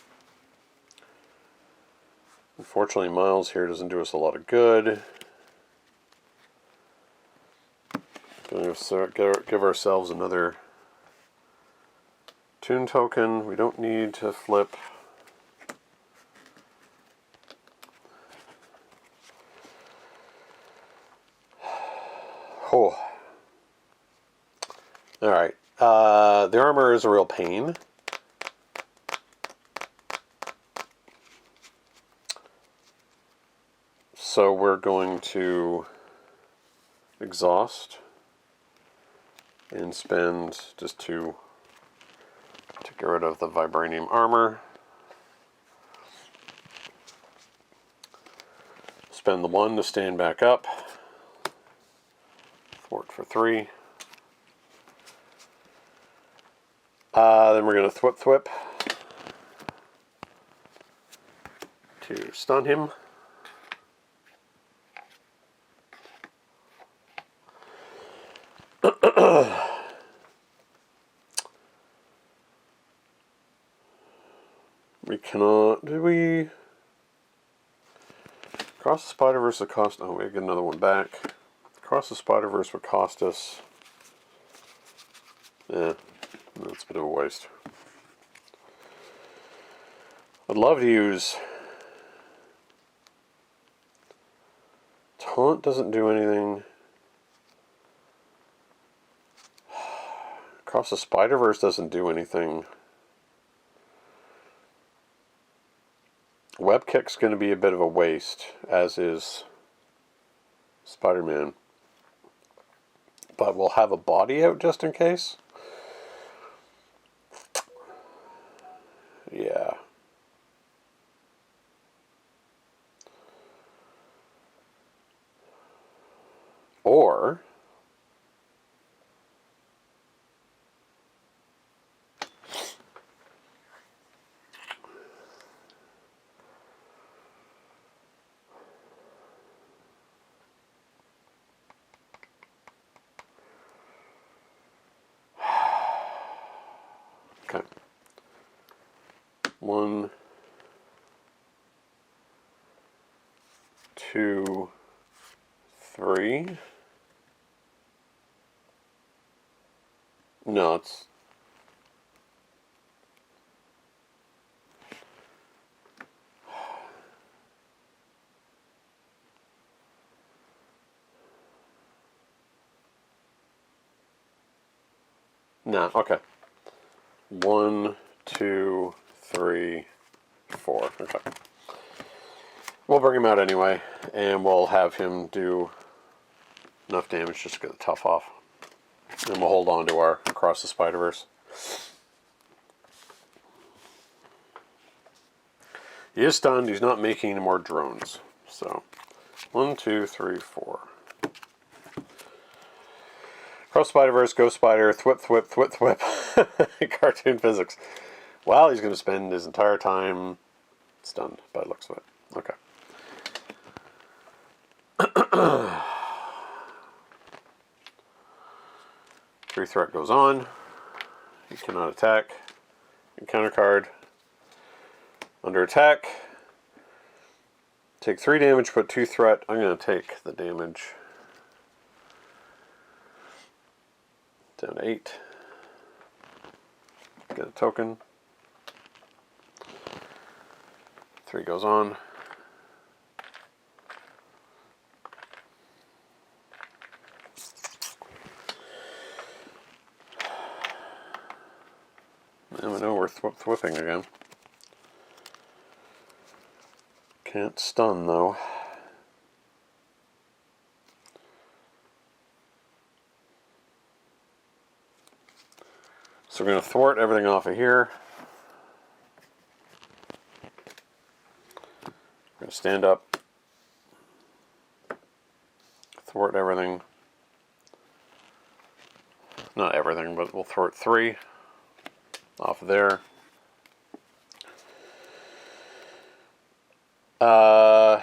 unfortunately, Miles here doesn't do us a lot of good. Going to give ourselves another tune token. We don't need to flip. Oh. Alright. The armor is a real pain. So we're going to exhaust and spend just 2 to get rid of the vibranium armor. Spend the 1 to stand back up. Thwart for 3. Then we're going to thwip thwip to stun him. We cannot, do we? Cross the Spider-Verse would cost, oh, we get another one back. Cross the Spider-Verse would cost us, yeah, that's a bit of a waste. I'd love to use, taunt doesn't do anything. Cross the Spider-Verse doesn't do anything. Web kick's going to be a bit of a waste, as is Spider-Man. But we'll have a body out just in case. Yeah. Or okay. 1, 2, 3. No, it's No, okay. 1, 2, 3, 4. Okay. We'll bring him out anyway, and we'll have him do enough damage just to get the tough off. And we'll hold on to our Across the Spider-Verse. He is stunned. He's not making any more drones. So, 1, 2, 3, 4. Across Spider-Verse, Ghost Spider, thwip, thwip, thwip, thwip. Cartoon physics. Well, he's going to spend his entire time stunned by the looks of it. Okay. 3 threat goes on. He cannot attack. Encounter card. Under attack. Take 3 damage, put 2 threat. I'm going to take the damage. Down to 8. Get a token. 3 goes on. And we know we're thwipping again. Can't stun though. So we're going to thwart everything off of here. We're going to stand up. Thwart everything. Not everything, but we'll thwart 3 off of there. I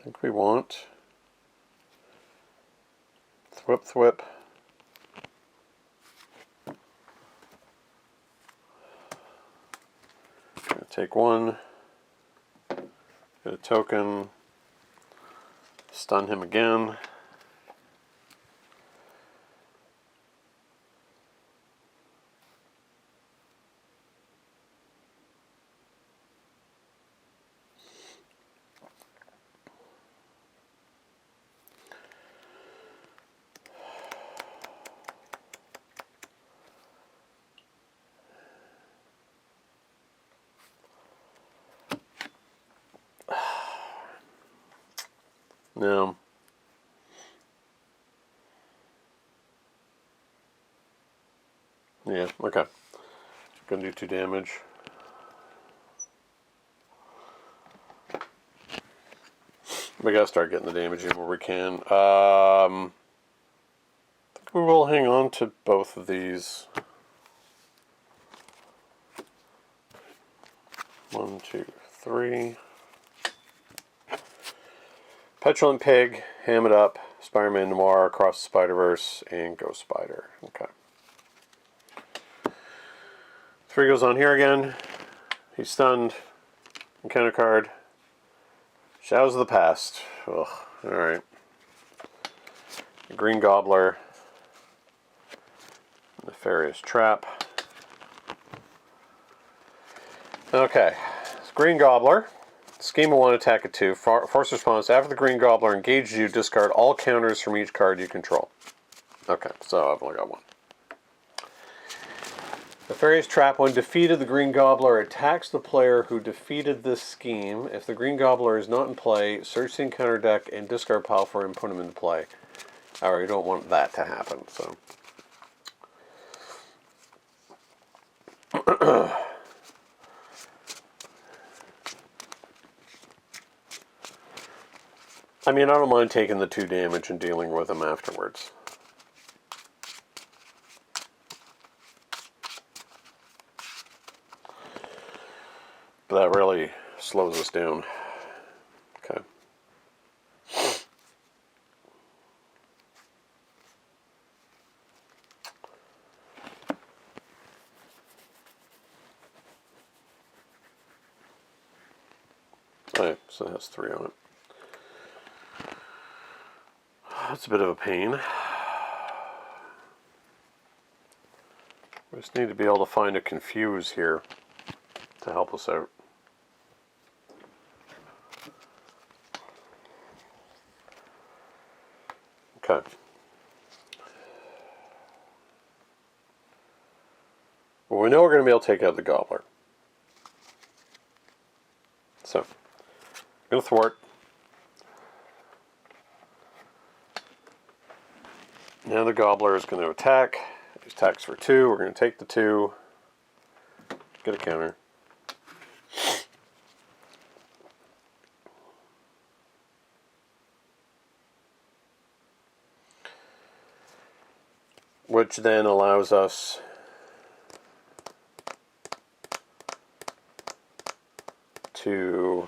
think we want thwip thwip. Gonna take 1, get a token, stun him again. No. Yeah, okay. Gonna do 2 damage. We gotta start getting the damage in where we can. I think we will hang on to both of these. 1, 2, 3. Petulant Pig, Ham It Up, Spider-Man Noir, Across the Spider-Verse, and Ghost Spider. Okay. 3 goes on here again. He's stunned. Encounter card. Shadows of the Past. Ugh. Alright. Green Gobbler. Nefarious Trap. Okay. Green Gobbler. Scheme of 1, attack at 2. Force response. After the Green Gobbler engages you, discard all counters from each card you control. Okay, so I've only got 1. Nefarious Trap. When defeated, the Green Gobbler attacks the player who defeated this scheme. If the Green Gobbler is not in play, search the encounter deck and discard pile for him and put him into play. Alright, you don't want that to happen, so. I mean, I don't mind taking the 2 damage and dealing with him afterwards. But that really slows us down. Okay. Alright, so it has 3 on it. That's a bit of a pain. We just need to be able to find a confuse here to help us out. Okay. Well, we know we're going to be able to take out the Gobbler. So, I'm going to thwart. Now the Gobbler is going to attack. He attacks for 2. We're going to take the 2. Get a counter. Which then allows us to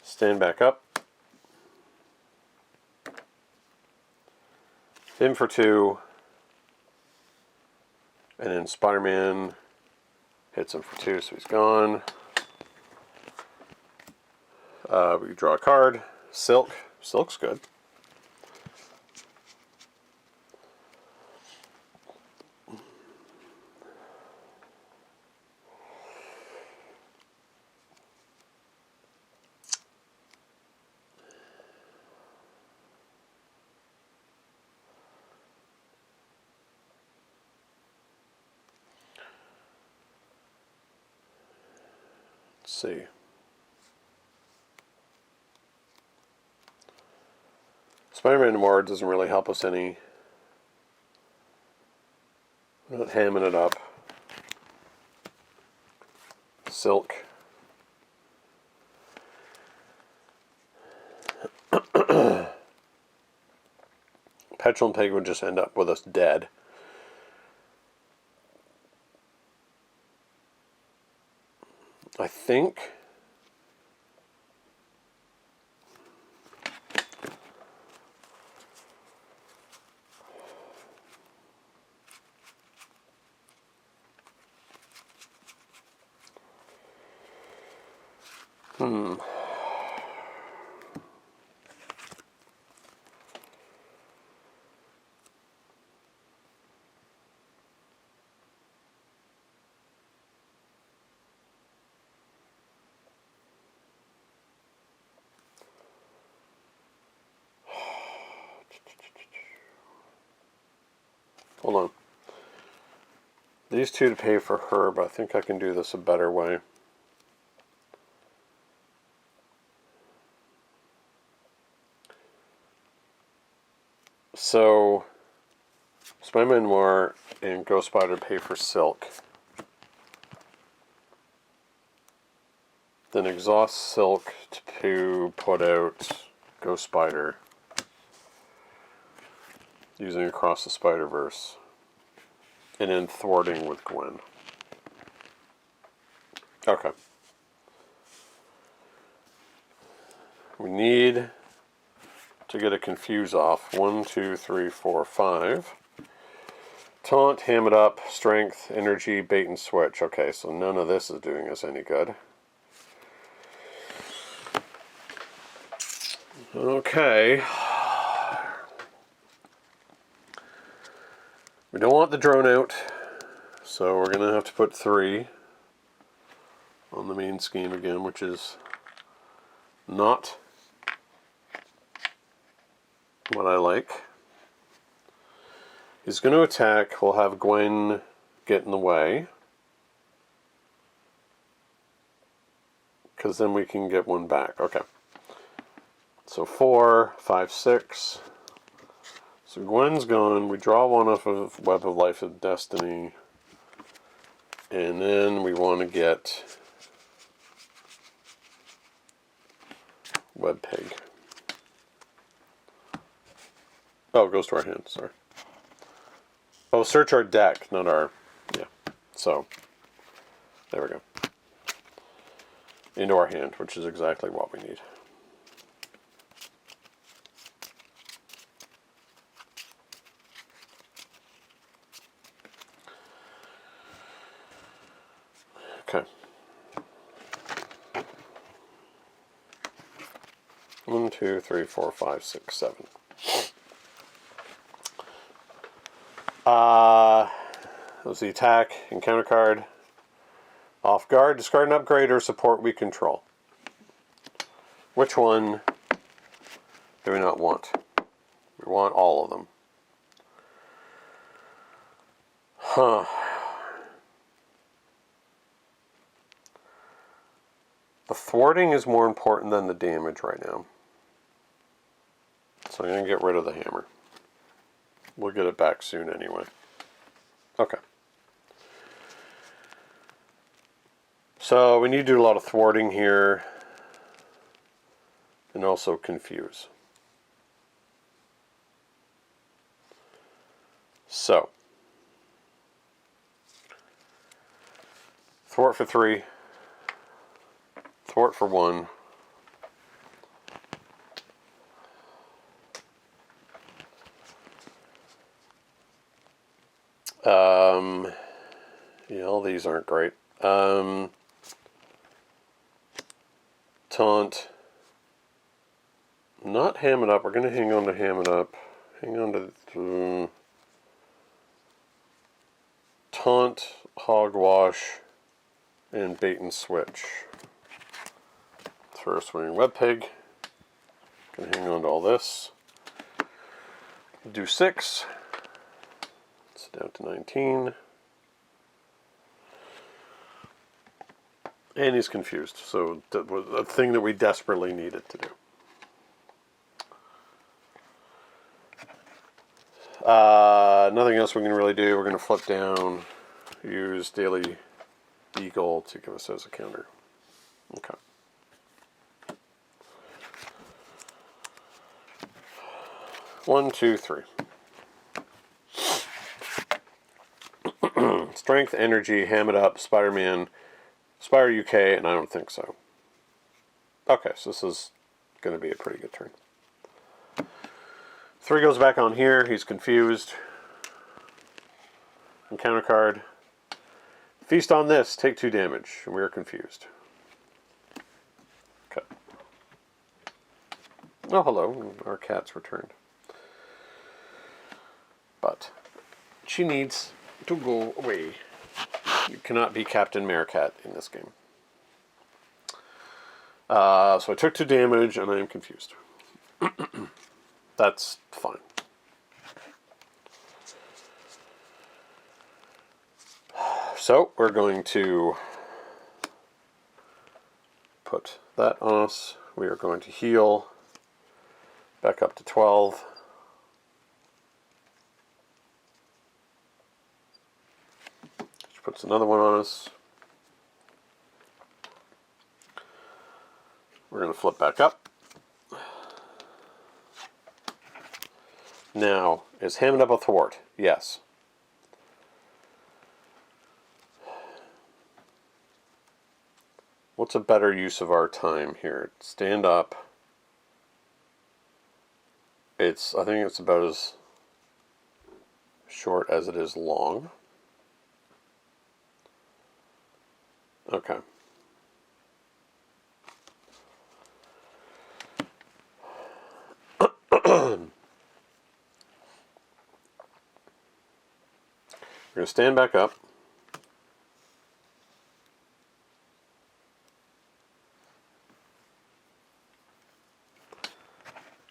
stand back up. Him for 2. And then Spider-Man hits him for 2, so he's gone. We draw a card. Silk. Silk's good. Let's see. Spider-Man Noir doesn't really help us any. We're not hamming it up. Silk. Petulant Pig would just end up with us dead. I think hold on. These 2 to pay for her, but I think I can do this a better way. So, Spider-Man Noir and Ghost Spider pay for Silk. Then exhaust Silk to put out Ghost Spider using Across the Spider-Verse. And then thwarting with Gwen. Okay. We need to get a confuse off. 1, 2, 3, 4, 5. Taunt, ham it up, strength, energy, bait and switch. Okay, so none of this is doing us any good. Okay. We don't want the drone out, so we're going to have to put 3 on the main scheme again, which is not what I like. He's going to attack. We'll have Gwen get in the way, because then we can get 1 back. Okay. So 4, 5, 6. So Gwen's gone. We draw 1 off of Web of Life of Destiny. And then we want to get Web Pig. Oh, it goes to our hand, sorry. Oh, search our deck, not our... Yeah. So, there we go. Into our hand, which is exactly what we need. Okay. 1, 2, 3, 4, 5, 6, 7. That was the attack. Encounter card. Off guard. Discard an upgrade or support we control. Which one do we not want? We want all of them. Huh. The thwarting is more important than the damage right now. So I'm going to get rid of the hammer. We'll get it back soon anyway. Okay. So we need to do a lot of thwarting here. And also confuse. So. Thwart for 3. Thwart for 1. Yeah, all these aren't great. Taunt. Not ham it up. We're going to hang on to ham it up. Hang on to taunt, hogwash, and bait and switch. Throw a swimming web pig. Going to hang on to all this. Do 6. It's down to 19. And he's confused. So that was a thing that we desperately needed to do. Nothing else we can really do. We're going to flip down, use Daily Beagle to give us as a counter. Okay. One, two, three. Strength, energy, ham it up, Spider-Man, Spire UK, and I don't think so. Okay, so this is going to be a pretty good turn. 3 goes back on here. He's confused. Encounter card. Feast on this. Take 2 damage. And we are confused. Okay. Oh, hello. Our cat's returned. But she needs to go away. You cannot be Captain Meerkat in this game. So I took 2 damage and I am confused. That's fine. So we're going to put that on us. We are going to heal back up to 12. Which puts another one on us. We're going to flip back up. Now, is hamming up a thwart? Yes. What's a better use of our time here? Stand up. I think it's about as short as it is long. Okay. We're going to stand back up.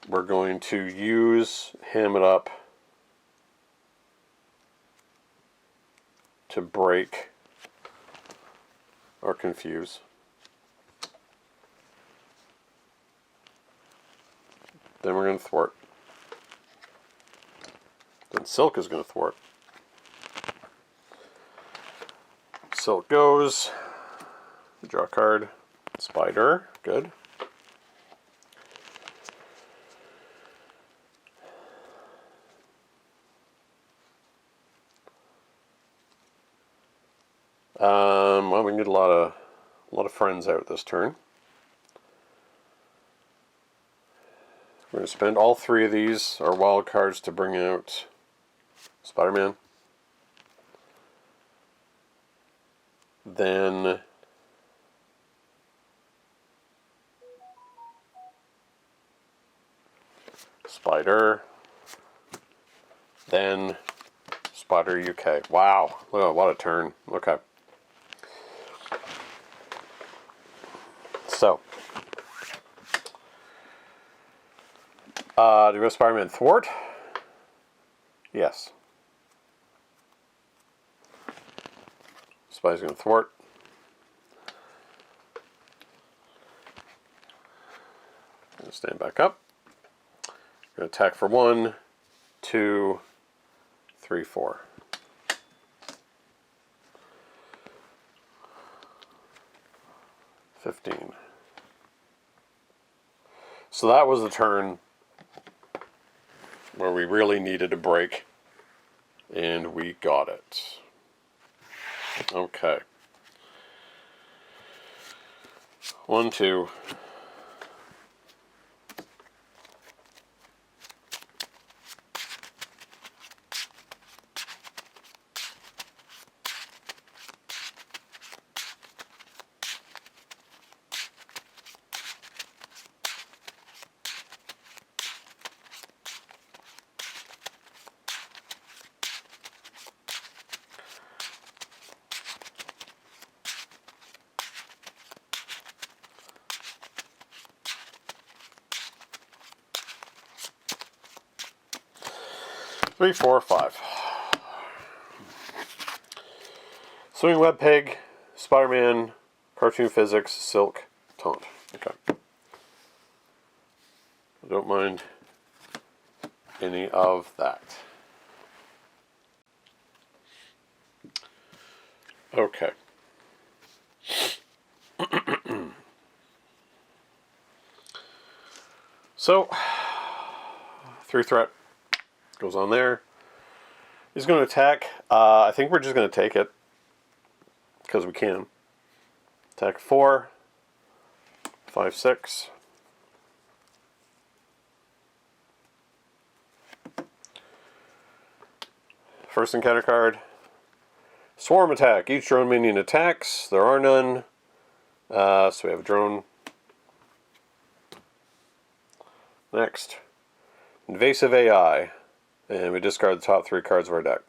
We're going to use ham it up to break or confuse. Then we're going to thwart. Then Silk is going to thwart. Silk goes. Draw a card. Spider. Good. Well, we can get a lot of friends out this turn. We're going to spend all 3 of these, our wild cards, to bring out Spider-Man. Then Spider. Then Spider UK. Wow. Oh, what a turn. Okay. So Do we have Spider-Man thwart? Yes. Spidey's going to thwart. Going to stand back up. Going to attack for 1, 2, 3, 4. $15. So that was the turn where we really needed a break, and we got it. Okay. 1, 2. Three, 4, 5. Swinging Web Pig, Spider-Man, Cartoon Physics, Silk, Taunt. Okay. I don't mind any of that. Okay. 3 threat. Goes on there. He's going to attack. I think we're just going to take it. Because we can. Attack 4. 5, 6. First encounter card. Swarm attack. Each drone minion attacks. There are none. So we have a drone. Next. Invasive AI. And we discard the top 3 cards of our deck.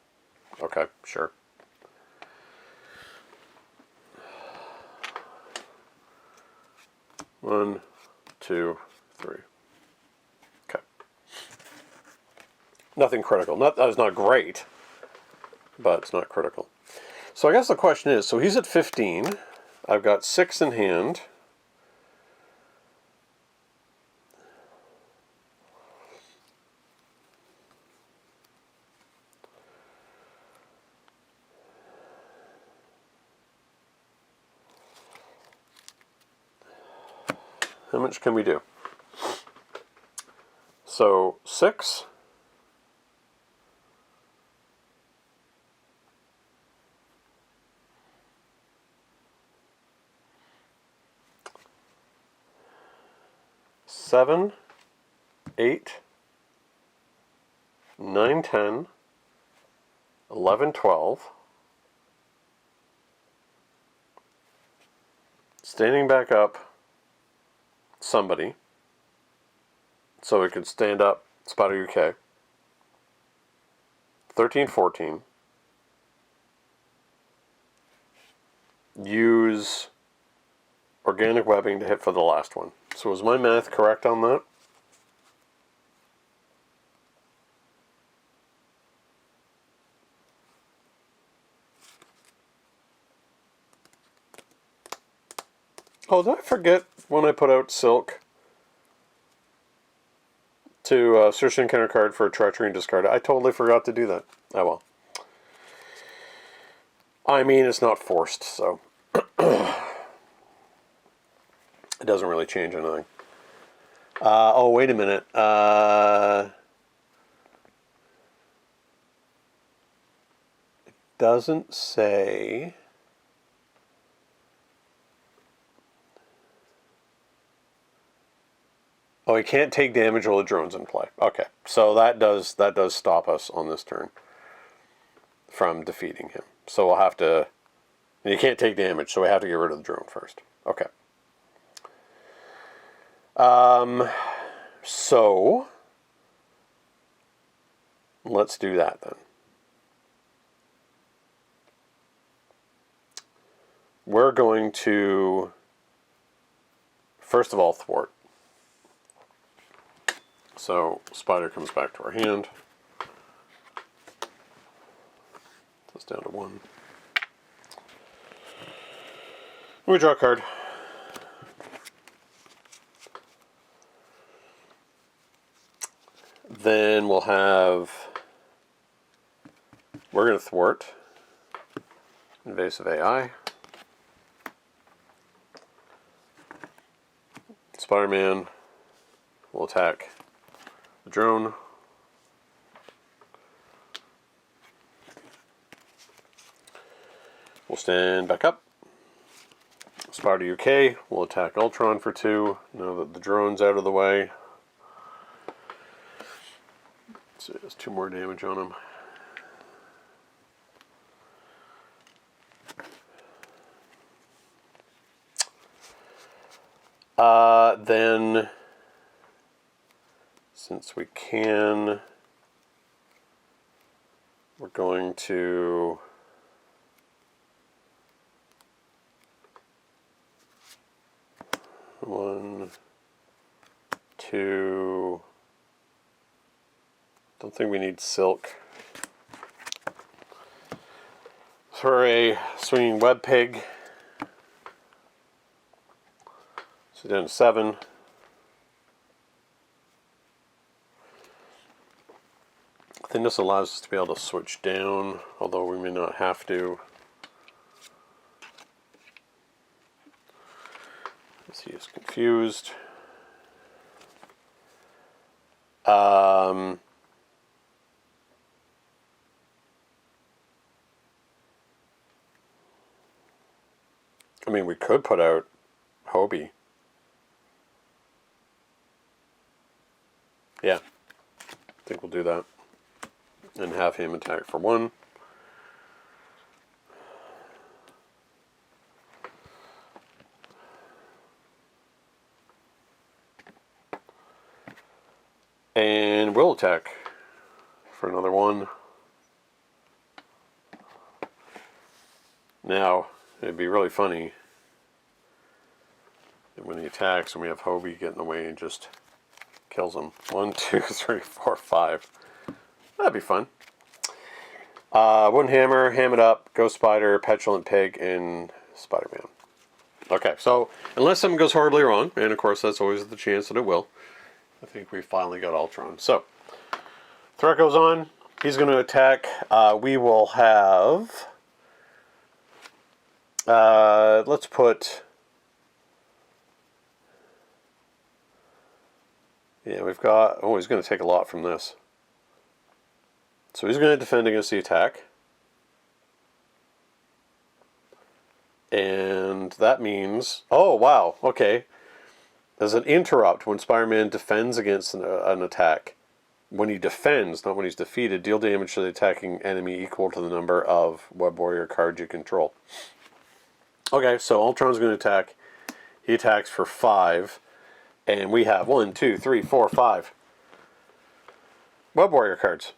Okay, sure. One, 2, 3. Okay. Nothing critical. That was not great, but it's not critical. So I guess the question is, so he's at 15. I've got 6 in hand. How much can we do? So 6. Seven, 8, 9, 10, 11, 12. Standing back up. Somebody, so we could stand up Spider UK. 13, 14. Use organic webbing to hit for the last one. So was my math correct on that? Oh, did I forget when I put out Silk to search an encounter card for a treachery and discard it? I totally forgot to do that. Oh well. I mean, it's not forced, so it doesn't really change anything. Oh, wait a minute. It doesn't say... Oh, he can't take damage while the drone's in play. Okay, so that does stop us on this turn from defeating him. So we'll have to... And he can't take damage, so we have to get rid of the drone first. Okay. So let's do that then. We're going to, first of all, thwart. So Spider comes back to our hand. That's down to 1. We draw a card. Then we'll have, we're going to thwart invasive AI. Spider-Man will attack the drone. We'll stand back up. Spider UK will attack Ultron for 2, now that the drone's out of the way. So there's 2 more damage on him. Then, since we can, we're going to one, two. Don't think we need silk. For a swinging web pig. So down to 7. I think this allows us to be able to switch down, although we may not have to. He is confused. I mean, we could put out Hobie. Yeah, I think we'll do that. And have him attack for 1. And we'll attack for another 1. Now, it'd be really funny when he attacks and we have Hobie get in the way and just kills him. 1, 2, 3, 4, 5. That'd be fun. One hammer, ham it up, Ghost Spider, Petulant Pig, and Spider-Man. Okay, so unless something goes horribly wrong, and of course that's always the chance that it will, I think we finally got Ultron. So, threat goes on. He's going to attack. We will have... let's put... Yeah, we've got... Oh, he's going to take a lot from this. So he's going to defend against the attack. And that means... Oh, wow. Okay. There's an interrupt when Spider-Man defends against an attack. When he defends, not when he's defeated, deal damage to the attacking enemy equal to the number of Web Warrior cards you control. Okay, so Ultron's going to attack. He attacks for 5. And we have 1, 2, 3, 4, 5 Web Warrior cards.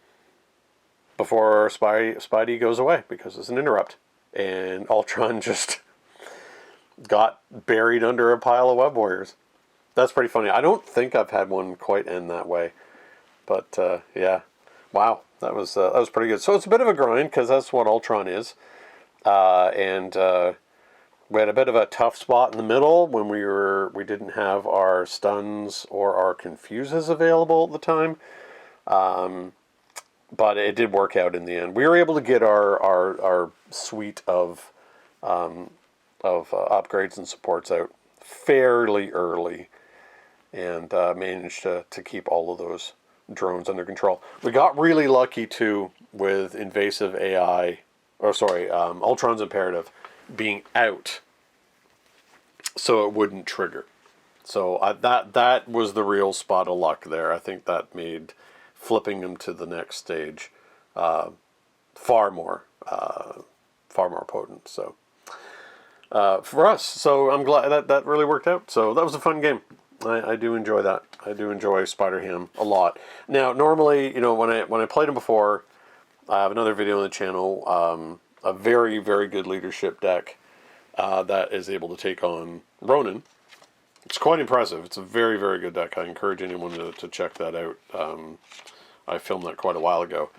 Before Spidey goes away, because it's an interrupt. And Ultron just got buried under a pile of Web Warriors. That's pretty funny. I don't think I've had one quite end that way. But, yeah. Wow, that was pretty good. So it's a bit of a grind, because that's what Ultron is. We had a bit of a tough spot in the middle when we didn't have our stuns or our confuses available at the time. But it did work out in the end. We were able to get our suite of upgrades and supports out fairly early, and managed to keep all of those drones under control. We got really lucky too with invasive AI, or sorry, Ultron's imperative being out, so it wouldn't trigger. So that was the real spot of luck there. I think that made flipping them to the next stage far more potent. So for us, so I'm glad that really worked out. So that was a fun game. I do enjoy that. I do enjoy Spider-Ham a lot. Now, normally, you know, when I played him before, I have another video on the channel, a very, very good leadership deck that is able to take on Ronan. It's quite impressive. It's a very, very good deck. I encourage anyone to check that out. I filmed that quite a while ago.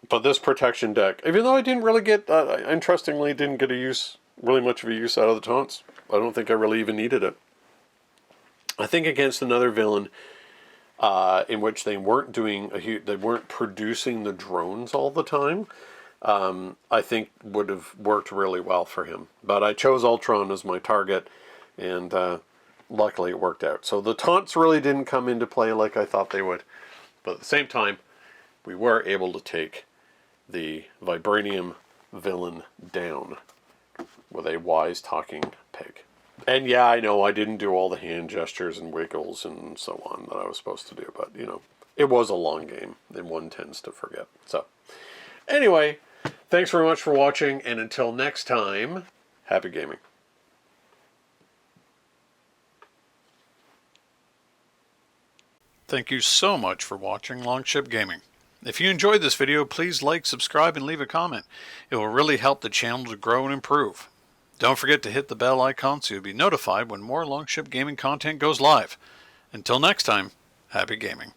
But this protection deck, even though I didn't really get, interestingly, didn't get really much of a use out of the taunts. I don't think I really even needed it. I think against another villain in which they weren't they weren't producing the drones all the time, I think would have worked really well for him. But I chose Ultron as my target, and luckily it worked out. So the taunts really didn't come into play like I thought they would. But at the same time, we were able to take the Vibranium villain down with a wise talking pig. And yeah, I know I didn't do all the hand gestures and wiggles and so on that I was supposed to do, but you know, it was a long game and one tends to forget. So anyway, thanks very much for watching, and until next time, happy gaming. Thank you so much for watching Longship Gaming. If you enjoyed this video, please like, subscribe, and leave a comment. It will really help the channel to grow and improve. Don't forget to hit the bell icon so you'll be notified when more Longship Gaming content goes live. Until next time, happy gaming.